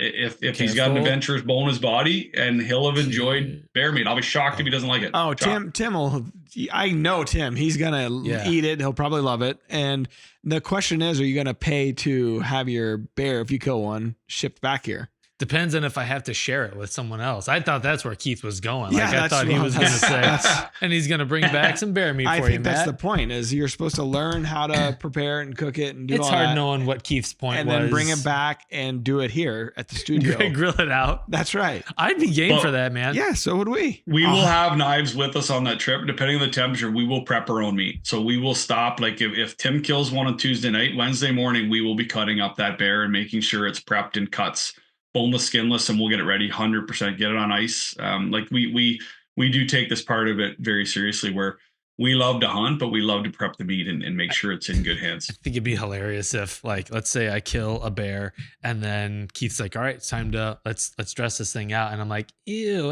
if he's got an adventurous bone in his body, and he'll have enjoyed bear meat. I'll be shocked if he doesn't like it. Oh, Tim will. I know Tim. He's gonna eat it. He'll probably love it. And the question is, are you gonna pay to have your bear, if you kill one, shipped back here? Depends on if I have to share it with someone else. I thought that's where Keith was going. Yeah, like I thought he was going to say, and he's going to bring back some bear meat for you, Matt. I think that's the point, is you're supposed to learn how to prepare and cook it and do all that. It's hard knowing what Keith's point was. And then bring it back and do it here at the studio. Grill it out. That's right. I'd be game for that, man. Yeah, so would we. We will have knives with us on that trip. Depending on the temperature, we will prep our own meat. So we will stop. Like if Tim kills one on Tuesday night, Wednesday morning, we will be cutting up that bear and making sure it's prepped in cuts, boneless, skinless, and we'll get it ready 100%, get it on ice. Like we do take this part of it very seriously, where we love to hunt, but we love to prep the meat and make sure it's in good hands. I think it'd be hilarious if, like, let's say I kill a bear and then Keith's like, all right, it's time to let's dress this thing out. And I'm like, ew,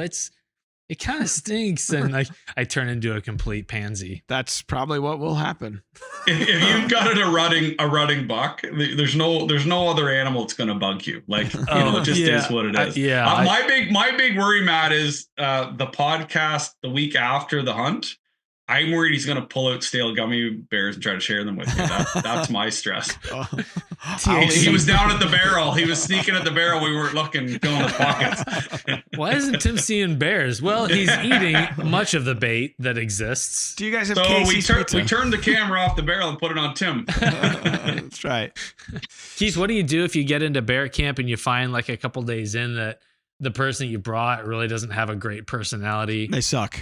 it kind of stinks. And like I turn into a complete pansy. That's probably what will happen. If you've got it a rutting buck, there's no other animal that's going to bug you. Like, it just is what it is. My big worry, Matt, is the podcast the week after the hunt. I'm worried he's going to pull out stale gummy bears and try to share them with me. That's my stress. He was down at the barrel. He was sneaking at the barrel. We weren't looking, filling his pockets. Why isn't Tim seeing bears? Well, he's eating much of the bait that exists. Do you guys have Casey's pizza? We turned the camera off the barrel and put it on Tim. That's right. Keith, what do you do if you get into bear camp and you find like a couple days in that the person you brought really doesn't have a great personality, They suck.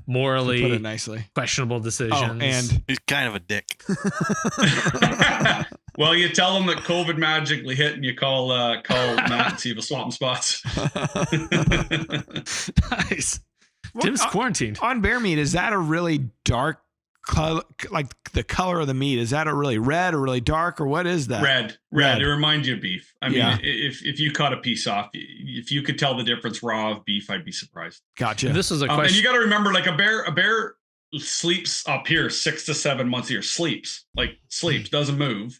morally To put it nicely. questionable decisions. Oh, and He's kind of a dick. Well, you tell them that COVID magically hit, and you call Matt and see if he'll swap them spots. Nice. Tim's quarantined. On bear meat, is that a really dark color? Like the color of the meat, is that a really red or really dark, or what is that? Red. It reminds you of beef. I mean, Yeah. if you cut a piece off, if you could tell the difference raw of beef, I'd be surprised. Gotcha. This was a And question. you got to remember, like a bear sleeps up here 6 to 7 months a year. Sleeps, doesn't move,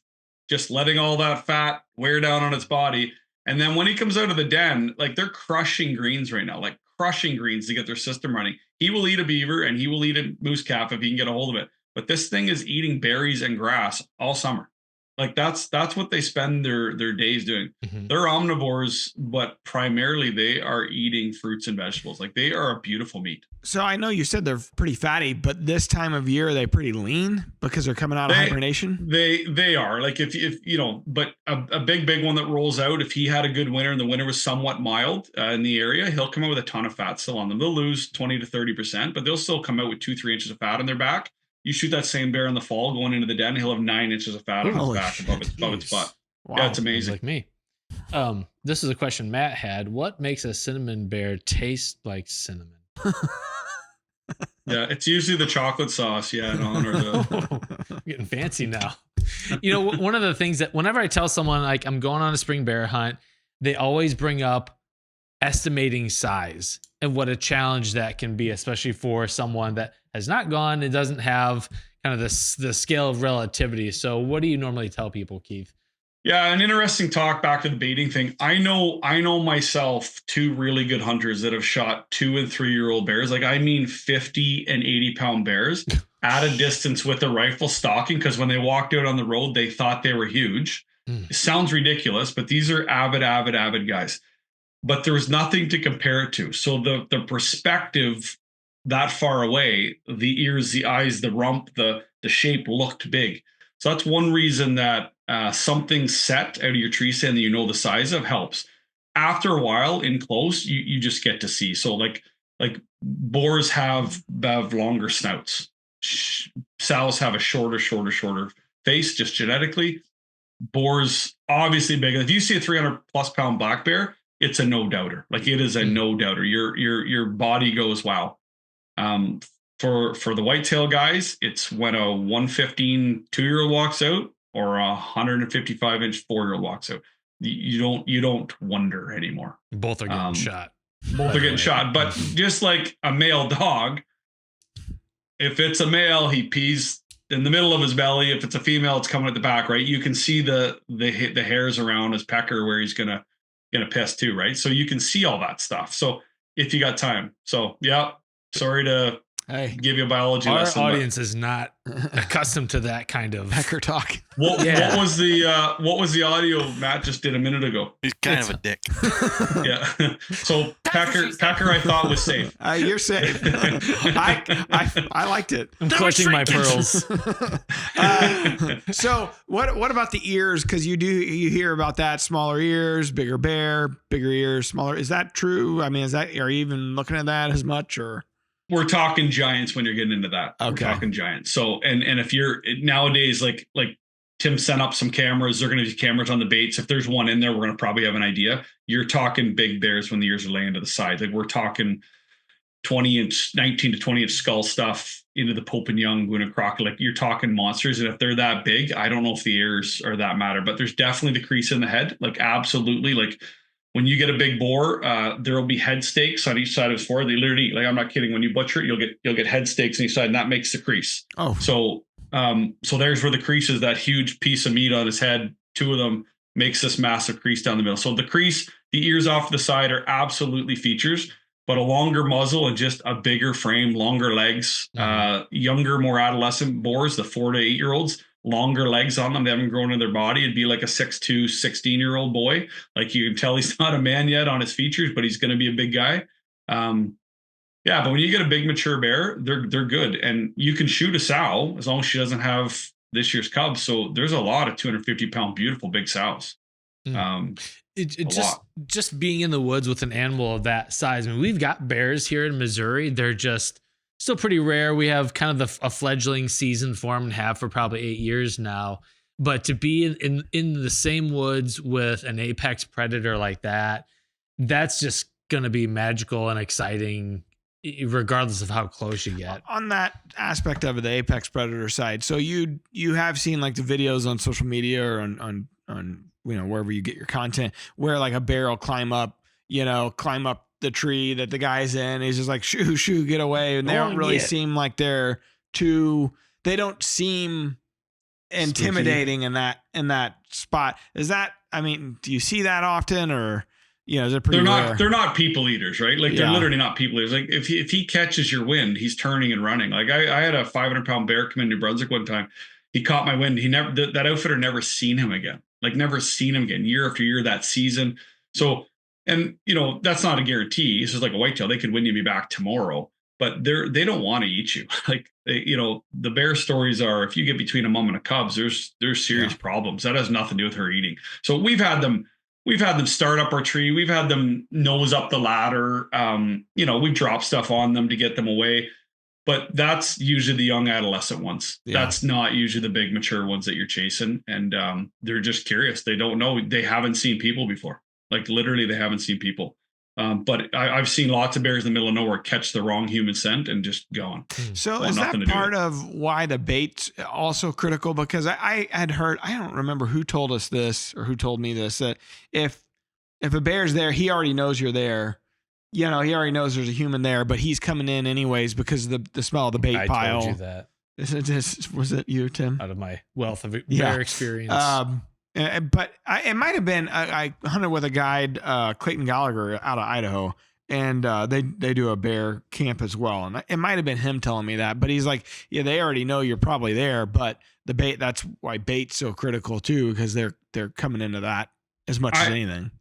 just letting all that fat wear down on its body. And then when he comes out of the den, like they're crushing greens right now, like crushing greens to get their system running. He will eat a beaver and he will eat a moose calf if he can get a hold of it. But this thing is eating berries and grass all summer. Like that's what they spend their days doing. Mhm. They're omnivores, but primarily they are eating fruits and vegetables. Like they are a beautiful meat. So I know you said they're pretty fatty, but this time of year are they pretty lean because they're coming out of hibernation? They are, like if you know, but a big one that rolls out, if he had a good winter and the winter was somewhat mild in the area, he'll come out with a ton of fat still on them. They'll lose 20 to 30%, but they'll still come out with 2-3 inches of fat on their back. You shoot that same bear in the fall going into the den, he'll have 9 inches of fat on his Holy back shit. above its butt. Wow. Yeah, it's He's amazing. like me. This is a question Matt had. What makes a cinnamon bear taste like cinnamon? Yeah, it's usually the chocolate sauce. Yeah, in honor of the. I'm getting fancy now. You know, one of the things that whenever I tell someone like I'm going on a spring bear hunt, they always bring up estimating size and what a challenge that can be, especially for someone that has not gone and doesn't have kind of the scale of relativity. So what do you normally tell people, Keith? Yeah, an interesting talk back to the baiting thing. I know myself 2 really good hunters that have shot 2 and 3 year old bears. Like I mean 50 and 80 pound bears at a distance with a rifle stalking, because when they walked out on the road, they thought they were huge. It sounds ridiculous, but these are avid guys. But there's nothing to compare it to. So the perspective that far away, the ears, the eyes, the rump, the shape looked big. So that's one reason that something set out of your tree stand that you know the size of helps. After a while, in close, you just get to see. So like boars have longer snouts. Sows have a shorter face, just genetically. Boars obviously bigger. If you see a 300 plus pound black bear, it's a no doubter. Like it is a no doubter. Your body goes wow. For the whitetail guys, it's when a 115 2-year-old walks out or a 155 inch 4-year-old walks out. You don't wonder anymore. Both are getting shot. Both are getting shot. But just like a male dog, if it's a male, he pees in the middle of his belly. If it's a female, it's coming at the back, right? You can see the hairs around his pecker where he's gonna piss too, right? So you can see all that stuff. So if you got time. So yeah, sorry to give you a biology Our lesson. audience is not accustomed to that kind of Pecker talk. What was the audio Matt just did a minute ago? He's kind of a dick. Yeah. So Pecker I thought was safe. You're safe. I liked it. I'm clutching my pearls. So what about the ears? Because you hear about that, smaller ears, bigger bear, bigger ears, smaller. Is that true? I mean, are you even looking at that as much or? We're talking giants when you're getting into that. Okay. We're talking giants. So, and if you're nowadays, like Tim sent up some cameras, they're going to be cameras on the baits. If there's one in there, we're going to probably have an idea. You're talking big bears when the ears are laying to the side. Like we're talking 19 to 20 inch skull stuff into the Pope and Young, Guna Croc. Like you're talking monsters. And if they're that big, I don't know if the ears are that matter, but there's definitely the crease in the head. Like absolutely. Like when you get a big boar, there will be head stakes on each side of his forehead. They literally, like I'm not kidding, when you butcher it, you'll get head stakes on each side, and that makes the crease. Oh, so there's where the crease is. That huge piece of meat on his head, 2 of them, makes this massive crease down the middle. So the crease, the ears off the side are absolutely features, but a longer muzzle and just a bigger frame, longer legs, younger, more adolescent boars, the 4 to 8 year olds. Longer legs on them. They haven't grown in their body. It'd be like a 6'2", 16-year-old boy. Like you can tell he's not a man yet on his features, but he's going to be a big guy. Yeah, but when you get a big mature bear, they're good. And you can shoot a sow as long as she doesn't have this year's cubs. So there's a lot of 250-pound beautiful big sows. it just being in the woods with an animal of that size. I mean, we've got bears here in Missouri. They're just still pretty rare. We have kind of a fledgling season for them and have for probably 8 years now. But to be in the same woods with an apex predator like that, that's just going to be magical and exciting, regardless of how close you get. On that aspect of it, the apex predator side, so you have seen like the videos on social media or on wherever you get your content, where like a bear will climb up the tree that the guy's in. He's just like shoo, get away, and they don't really seem like they don't seem intimidating in that spot. Is that, I mean, do you see that often, or is it pretty rare? They're not people eaters, right? Like they're literally not people eaters. Like if he catches your wind, he's turning and running. Like I had a 500-pound bear come in New Brunswick one time. He caught my wind. That outfitter never seen him again. Like never seen him again, year after year that season. So, and that's not a guarantee. It's just like a whitetail. They could win you be back tomorrow, but they don't want to eat you. Like the bear stories are, if you get between a mom and a cubs, there's serious problems. That has nothing to do with her eating. So we've had them start up our tree. We've had them nose up the ladder. We've dropped stuff on them to get them away. But that's usually the young adolescent ones. Yeah. That's not usually the big mature ones that you're chasing. And they're just curious. They don't know. They haven't seen people before. Like literally they haven't seen people. But I've seen lots of bears in the middle of nowhere catch the wrong human scent and just gone. So is that part of why the bait's also critical? Because I had heard, I don't remember who told us this or who told me this, that if a bear's there, he already knows you're there. He already knows there's a human there, but he's coming in anyways because of the smell of the bait pile. I told you that. Was it you, Tim? Out of my wealth of bear experience. But it might have been, I hunted with a guide, Clayton Gallagher out of Idaho, and they do a bear camp as well. And it might have been him telling me that, but he's like, yeah, they already know you're probably there, but the bait, that's why bait's so critical too, because they're coming into that as much as anything.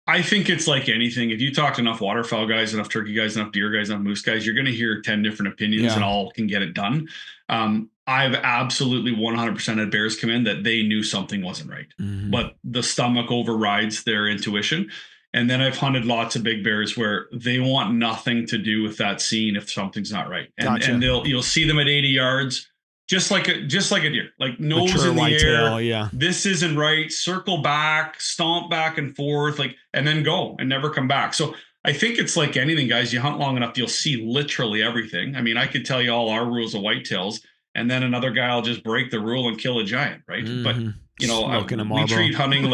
I think it's like anything. If you talk to enough waterfowl guys, enough turkey guys, enough deer guys, enough moose guys, you're going to hear 10 different opinions and all can get it done. I've absolutely 100% had bears come in that they knew something wasn't right, but the stomach overrides their intuition. And then I've hunted lots of big bears where they want nothing to do with that scene if something's not right. And you'll see them at 80 yards. Just like a deer, like nose in the air. This isn't right. Circle back, stomp back and forth, and then go and never come back. So I think it's like anything, guys. You hunt long enough, you'll see literally everything. I mean, I could tell you all our rules of whitetails, and then another guy will just break the rule and kill a giant, right? But we treat hunting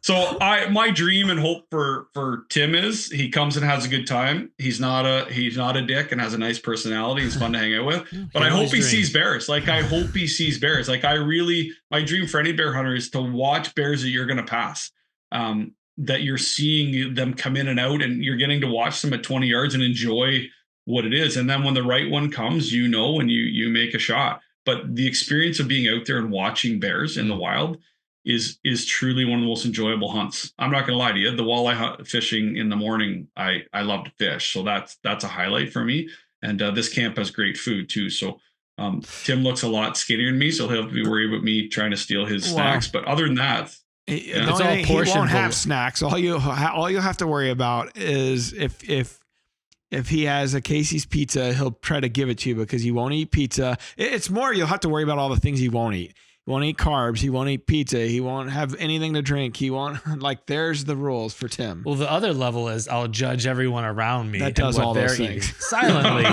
So my dream and hope for Tim is he comes and has a good time. He's not a dick and has a nice personality. He's fun to hang out with. But I hope he sees bears. Like I hope he sees bears. Like my dream for any bear hunter is to watch bears that you're going to pass. That you're seeing them come in and out, and you're getting to watch them at 20 yards and enjoy what it is. And then when the right one comes, and you make a shot. But the experience of being out there and watching bears in the wild is truly one of the most enjoyable hunts. I'm not going to lie to you. The walleye fishing in the morning, I love to fish. So that's a highlight for me. And this camp has great food too. So Tim looks a lot skinnier than me, so he'll have to be worried about me trying to steal his snacks. But other than that, it's all portion. He won't have snacks. All you'll have to worry about is if he has a Casey's pizza, he'll try to give it to you because he won't eat pizza. It's more you'll have to worry about all the things he won't eat. He won't eat carbs. He won't eat pizza. He won't have anything to drink. He won't there's the rules for Tim. Well, the other level is I'll judge everyone around me that does all those things silently,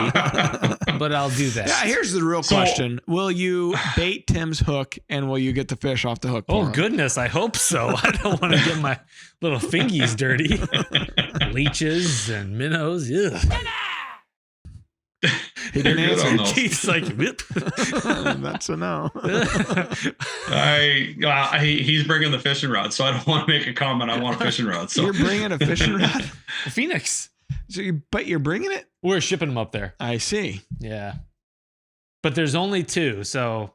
but I'll do that. Yeah, here's the real question. Will you bait Tim's hook and will you get the fish off the hook? Oh, goodness. I hope so. I don't want to get my little fingies dirty. Leeches and minnows. Ugh. He didn't answer. Keith's like, whip. That's a no. He's bringing the fishing rod, so I don't want to make a comment. I want a fishing rod. So you're bringing a fishing rod, Phoenix. So you're bringing it. We're shipping them up there. I see. Yeah, but there's only 2, so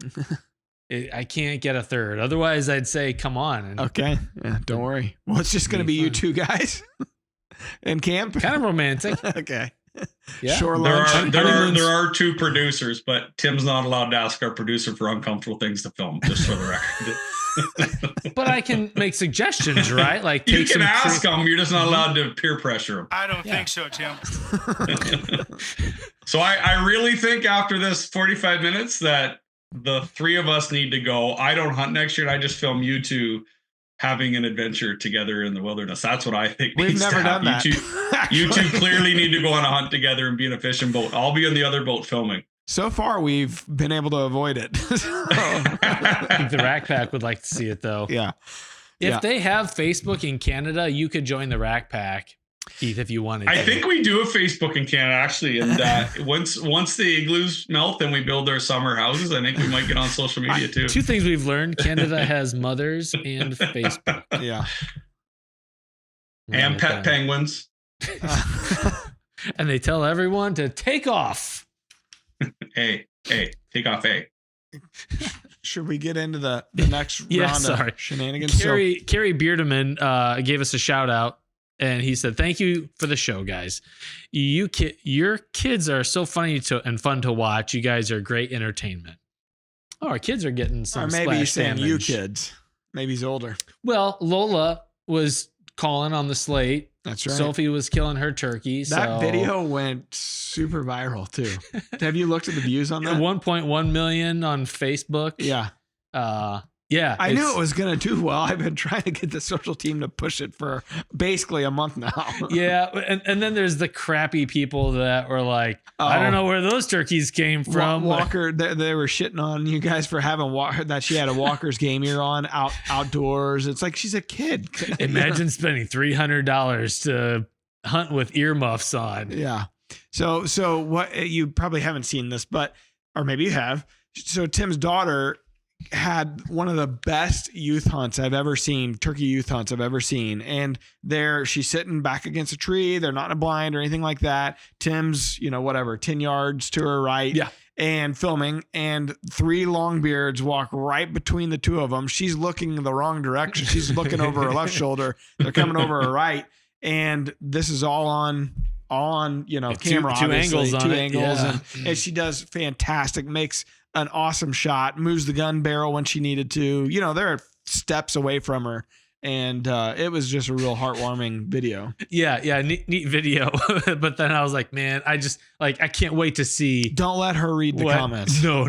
I can't get a third. Otherwise, I'd say come on. Okay, yeah, don't worry. Well, it's just going to be you 2 guys in camp. Kind of romantic. Okay. Yeah. Shore lunch. There are 2 producers, but Tim's not allowed to ask our producer for uncomfortable things to film, just for the record. But I can make suggestions, right? Like You take can some ask them. You're just not allowed to peer pressure them. I don't think so, Tim. So I really think after this 45 minutes that the three of us need to go. I don't hunt next year. And I just film you two having an adventure together in the wilderness. That's what I think. We've never done that. You two clearly need to go on a hunt together and be in a fishing boat. I'll be in the other boat filming. So far, we've been able to avoid it. I think the Rack Pack would like to see it though. Yeah. If they have Facebook in Canada, you could join the Rack Pack, Keith, if you wanted to. I think we do a Facebook in Canada actually, and once the igloos melt and we build our summer houses, I think we might get on social media too. Two things we've learned: Canada has mothers and Facebook. Yeah. And pet penguins. And they tell everyone to take off. Hey, take off. Hey. Should we get into the next round of shenanigans? Carrie Beardeman gave us a shout out, and he said, "Thank you for the show, guys. Your kids are so funny and fun to watch. You guys are great entertainment." Oh, our kids are getting some. Or maybe he's saying damage. you kids. Maybe he's older. Well, Lola was calling on the slate. That's right. Sophie was killing her turkey. That video went super viral too. Have you looked at the views on that? 1.1 million on Facebook. Yeah. Yeah. I knew it was going to do well. I've been trying to get the social team to push it for basically a month now. Yeah. And then there's the crappy people that were like, I don't know where those turkeys came from. Walker, they were shitting on you guys for having that she had a Walker's game year on outdoors. It's like she's a kid. Imagine spending $300 to hunt with earmuffs on. Yeah. So what, you probably haven't seen this, or maybe you have. So Tim's daughter had one of the best youth hunts I've ever seen, turkey youth hunts I've ever seen. And she's sitting back against a tree. They're not in a blind or anything like that. Tim's, 10 yards to her right. Yeah. And filming, and three longbeards walk right between the two of them. She's looking the wrong direction. She's looking over her left shoulder. They're coming over her right. And this is all on camera, two angles on it. Yeah. And she does fantastic, makes an awesome shot, moves the gun barrel when she needed to. They're steps away from her. And it was just a real heartwarming video. Yeah, neat video. But then I was like, man, I can't wait to see. Don't let her read the comments. No.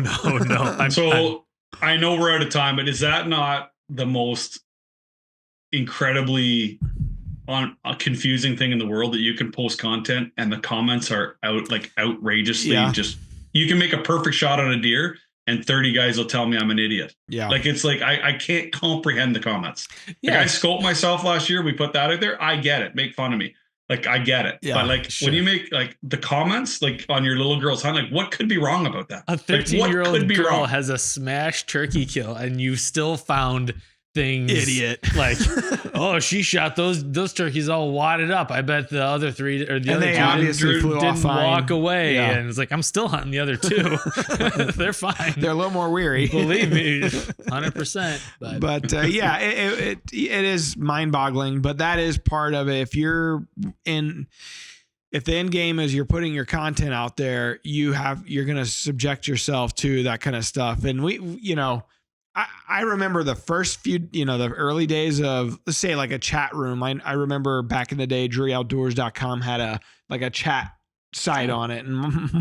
I know we're out of time, but is that not the most incredibly confusing thing in the world, that you can post content and the comments are outrageously just, you can make a perfect shot on a deer and 30 guys will tell me I'm an idiot. Yeah. It's like, I can't comprehend the comments. Yeah. I scoped myself last year. We put that out there. I get it. Make fun of me. I get it. Yeah, but when you make the comments, on your little girl's hunt, what could be wrong about that? A 13-year-old girl has a smashed turkey kill and you still found things idiot oh, she shot those turkeys all wadded up. I bet the other three or the other two obviously didn't walk away. And it's like, I'm still hunting the other two. They're fine. They're a little more weary, believe me. 100%. But it is mind-boggling, but that is part of it. If the end game is you're putting your content out there, you're going to subject yourself to that kind of stuff. And I remember the first few, the early days of, let's say, a chat room. I remember back in the day, DruryOutdoors.com had a chat site on it. And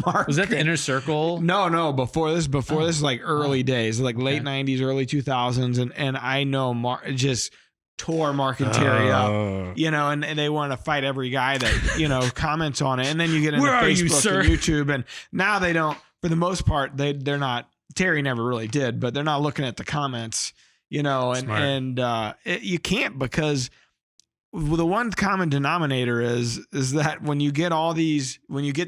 Mark, was that the Inner Circle? No, before this, early days, late 90s, early 2000s. And I know Mark just tore Mark and Terry up, and they want to fight every guy that, comments on it. And then you get into Facebook and YouTube, and now they don't, for the most part, they're not. Terry never really did, but they're not looking at the comments, you can't, because the one common denominator is that when you get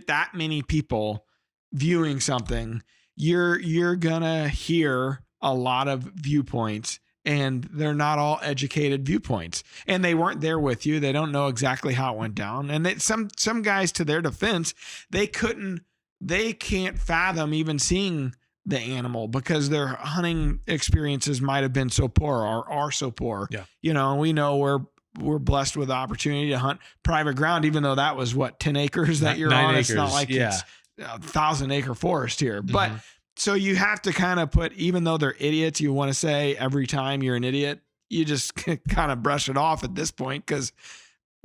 that many people viewing something, you're gonna hear a lot of viewpoints, and they're not all educated viewpoints, and they weren't there with you. They don't know exactly how it went down. And some guys, to their defense, they can't fathom even seeing the animal because their hunting experiences might have been so poor or are so poor. Yeah. And we know we're blessed with the opportunity to hunt private ground, even though that was 10 acres that you're on. Acres, it's not like it's a 1,000-acre forest here. Mm-hmm. So you have to kind of put, even though they're idiots, you want to say every time you're an idiot, you just kind of brush it off at this point because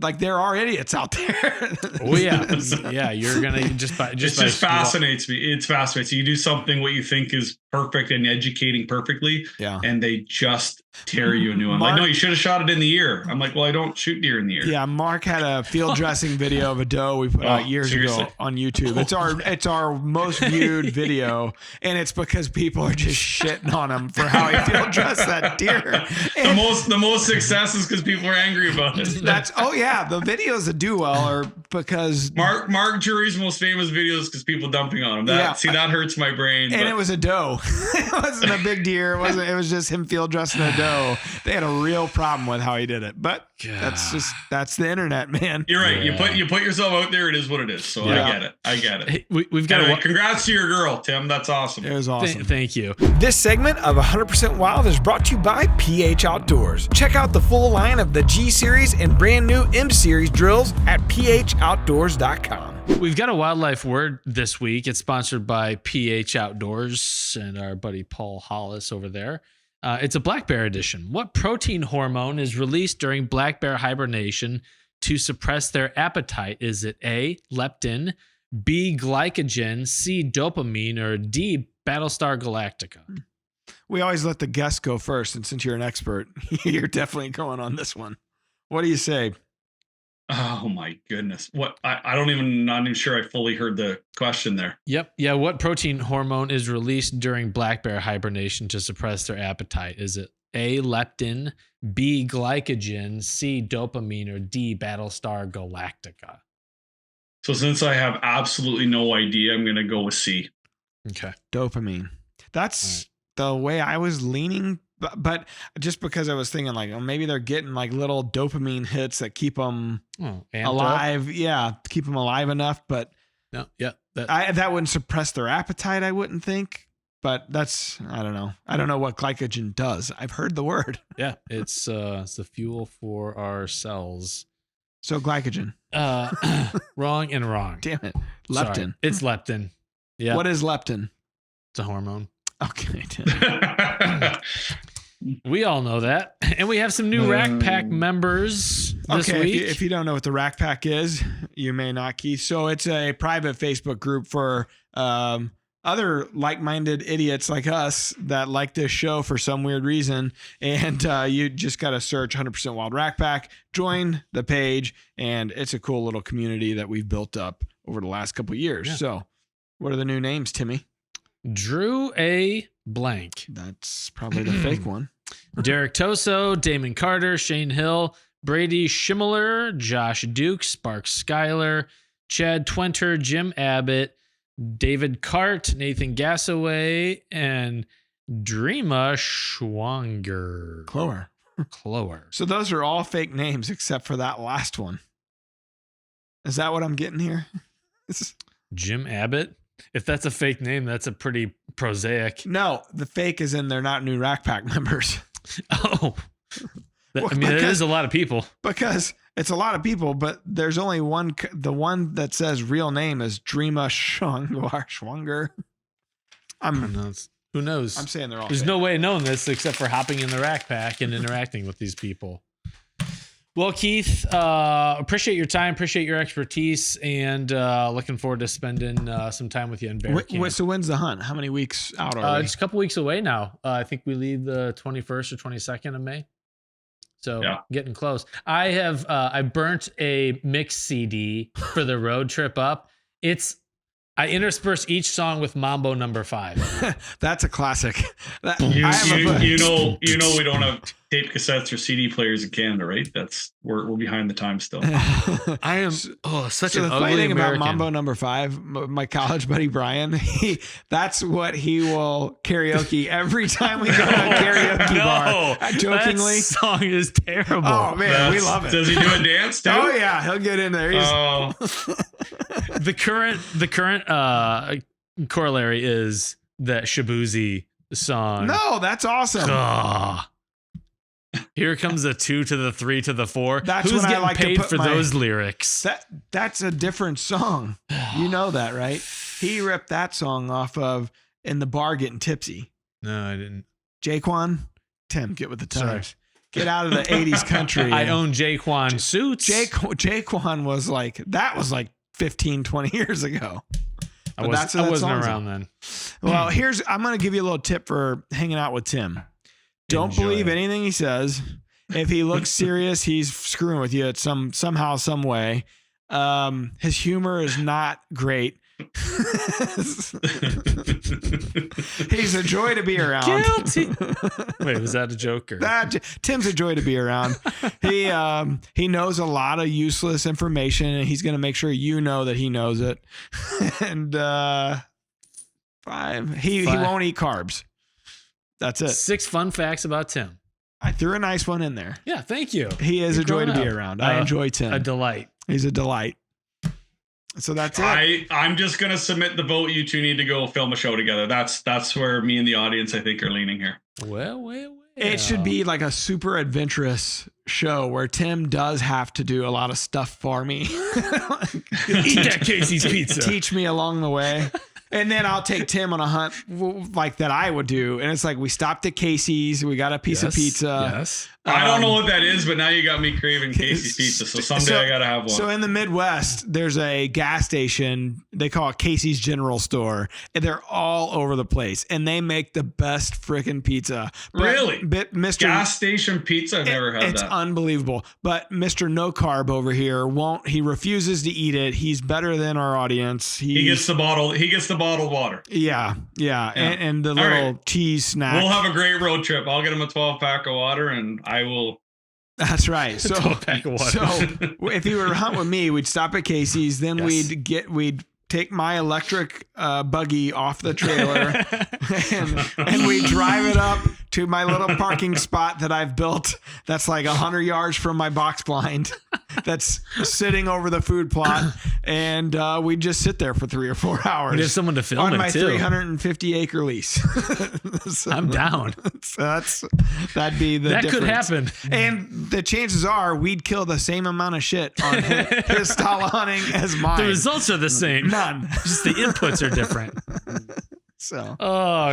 like there are idiots out there. Oh yeah. Yeah. You're going to just fascinates me. It fascinates me. You do something what you think is perfect and educating perfectly. Yeah. And they just tear you a new one. Mark, like, no, you should have shot it in the ear. I'm like, well, I don't shoot deer in the ear. Yeah. Mark had a field dressing video of a doe we put out years ago on YouTube. It's our most viewed video. And it's because people are just shitting on him for how he field dressed that deer. And the most success is because people are angry about it. Yeah, the videos that do well are because Mark Drury's most famous videos because people dumping on him. That hurts my brain. And it was a doe. It wasn't a big deer. It was just him field dressing a doe. They had a real problem with how he did it. But that's the internet, man. You're right. Yeah. You put yourself out there. It is what it is. So I get it. Hey, we've got congrats to your girl, Tim. That's awesome. It was awesome. Thank you. This segment of 100% Wild is brought to you by PH Outdoors. Check out the full line of the G Series and brand new M Series drills at phoutdoors.com. We've got a wildlife word this week. It's sponsored by PH Outdoors and our buddy Paul Hollis over there. It's a black bear edition. What protein hormone is released during black bear hibernation to suppress their appetite? Is it A, leptin, B, glycogen, C, dopamine, or D, Battlestar Galactica? We always let the guests go first, and since you're an expert, you're definitely going on this one. What do you say? Oh my goodness. What not even sure I fully heard the question there. Yep. Yeah. What protein hormone is released during black bear hibernation to suppress their appetite? Is it A, leptin, B, glycogen, C, dopamine, or D, Battlestar Galactica? So since I have absolutely no idea, I'm going to go with C. Okay. Dopamine. That's the way I was leaning. But just because I was thinking like, oh, maybe they're getting like little dopamine hits that keep them alive. Up. Yeah. Keep them alive enough. But no, yeah, that wouldn't suppress their appetite. I wouldn't think, but I don't know. I don't know what glycogen does. I've heard the word. Yeah. It's the fuel for our cells. So glycogen. Wrong and wrong. Damn it. Leptin. Sorry. It's leptin. Yeah. What is leptin? It's a hormone. Okay. We all know that. And we have some new Rack Pack members this week. If you don't know what the Rack Pack is, you may not, Keith. So it's a private Facebook group for other like-minded idiots like us that like this show for some weird reason. And you just got to search 100% Wild Rack Pack, join the page, and it's a cool little community that we've built up over the last couple of years. Yeah. So what are the new names, Timmy? Drew A. Blank. That's probably the fake one. Derek Toso, Damon Carter, Shane Hill, Brady Schimmeler, Josh Duke, Sparks Schuyler, Chad Twenter, Jim Abbott, David Cart, Nathan Gassaway, and Dreama Schwanger. Clower. So those are all fake names except for that last one. Is that what I'm getting here? Jim Abbott? If that's a fake name, that's a pretty prosaic. No, the fake is in they're not new Rack Pack members. Oh. It is a lot of people. Because it's a lot of people, but there's only one. The one that says real name is Dreama Schwanger. Who knows? I'm saying they're all There's fake. no way of knowing this except for hopping in the Rack Pack and interacting with these people. Well, Keith, appreciate your time, appreciate your expertise, and looking forward to spending some time with you in bear camp. So when's the hunt? How many weeks out are we? It's a couple weeks away now. I think we leave the 21st or 22nd of May. So getting close. I burnt a mix CD for the road trip up. I intersperse each song with Mambo No. 5. That's a classic. You know we don't have tape cassettes or CD players in Canada, right? We're behind the times still. I am such an ugly funny thing American. about Mambo No. 5, my college buddy Brian, that's what he will karaoke every time we go to a karaoke bar. Jokingly, that song is terrible. Oh man, we love it. Does he do a dance too? Oh yeah, he'll get in there. The current corollary is that Shabuzi song. No, that's awesome. Here comes the 2 to the 3 to the 4. That's Who's when getting I like paid to put for those lyrics? That's a different song. You know that, right? He ripped that song off of in the bar getting tipsy. No, I didn't. Jaquan, Tim, get with the times. Get out of the 80s country. I own Jaquan suits. Jaquan was like 15, 20 years ago. I wasn't around then. Well, I'm going to give you a little tip for hanging out with Tim. Don't believe anything he says. If he looks serious, he's screwing with you at somehow, some way. His humor is not great. He's a joy to be around. Guilty. Wait, was that a joke? Or? Tim's a joy to be around. He knows a lot of useless information, and he's going to make sure you know that he knows it. And 5, he won't eat carbs. That's it. 6 fun facts about Tim. I threw a nice one in there. Yeah, thank you. He is a joy to be around. I enjoy Tim. A delight. He's a delight. So that's it. I'm just gonna submit the vote. You two need to go film a show together. That's where me and the audience, I think, are leaning here. Well. It should be like a super adventurous show where Tim does have to do a lot of stuff for me. Eat that Casey's pizza. Teach me along the way. And then I'll take Tim on a hunt like that I would do. And it's like, we stopped at Casey's. We got a piece of pizza. Yes. I don't know what that is, but now you got me craving Casey's pizza. So someday I got to have one. So in the Midwest, there's a gas station. They call it Casey's General Store. And they're all over the place. And they make the best freaking pizza. Really? Mr. Gas station pizza? I've never had that. It's unbelievable. But Mr. No Carb over here he refuses to eat it. He's better than our audience. He gets the bottled water. Yeah. And the little cheese snack. We'll have a great road trip. I'll get him a 12-pack of water, and I will. That's right. So, 12-pack of water. So if he were to hunt with me, we'd stop at Casey's. Then we'd take my electric buggy off the trailer and we drive it up to my little parking spot that I've built that's like 100 yards from my box blind that's sitting over the food plot. And we just sit there for 3 or 4 hours. There's someone to film on it my too. 350 acre lease. So, I'm down. That'd be the that difference. could happen. And the chances are we'd kill the same amount of shit on his style of hunting as mine. The results are the same. None. Just the inputs are different. So,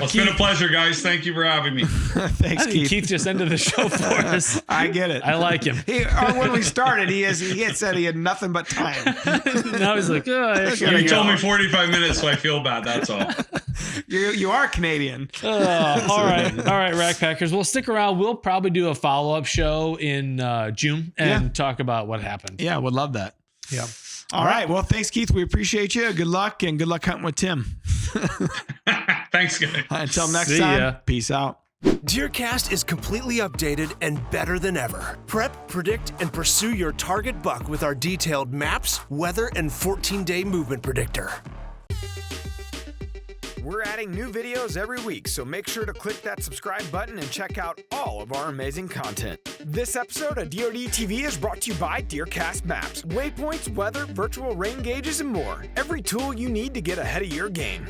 it's been a pleasure, guys. Thank you for having me. Thanks, Keith. Keith just ended the show for us. I get it. I like him. When we started, he had said he had nothing but time. Now he's like, you told me 45 minutes, so I feel bad. That's all. You are Canadian. All right, Rack Packers. We'll stick around. We'll probably do a follow-up show in June and talk about what happened. Yeah, would love that. Yeah. All right. Well, thanks, Keith. We appreciate you. Good luck, and good luck hunting with Tim. Thanks, guys. Until next time, peace out. DeerCast is completely updated and better than ever. Prep, predict, and pursue your target buck with our detailed maps, weather, and 14-day movement predictor. We're adding new videos every week, so make sure to click that subscribe button and check out all of our amazing content. This episode of DoD TV is brought to you by DeerCast Maps, waypoints, weather, virtual rain gauges, and more. Every tool you need to get ahead of your game.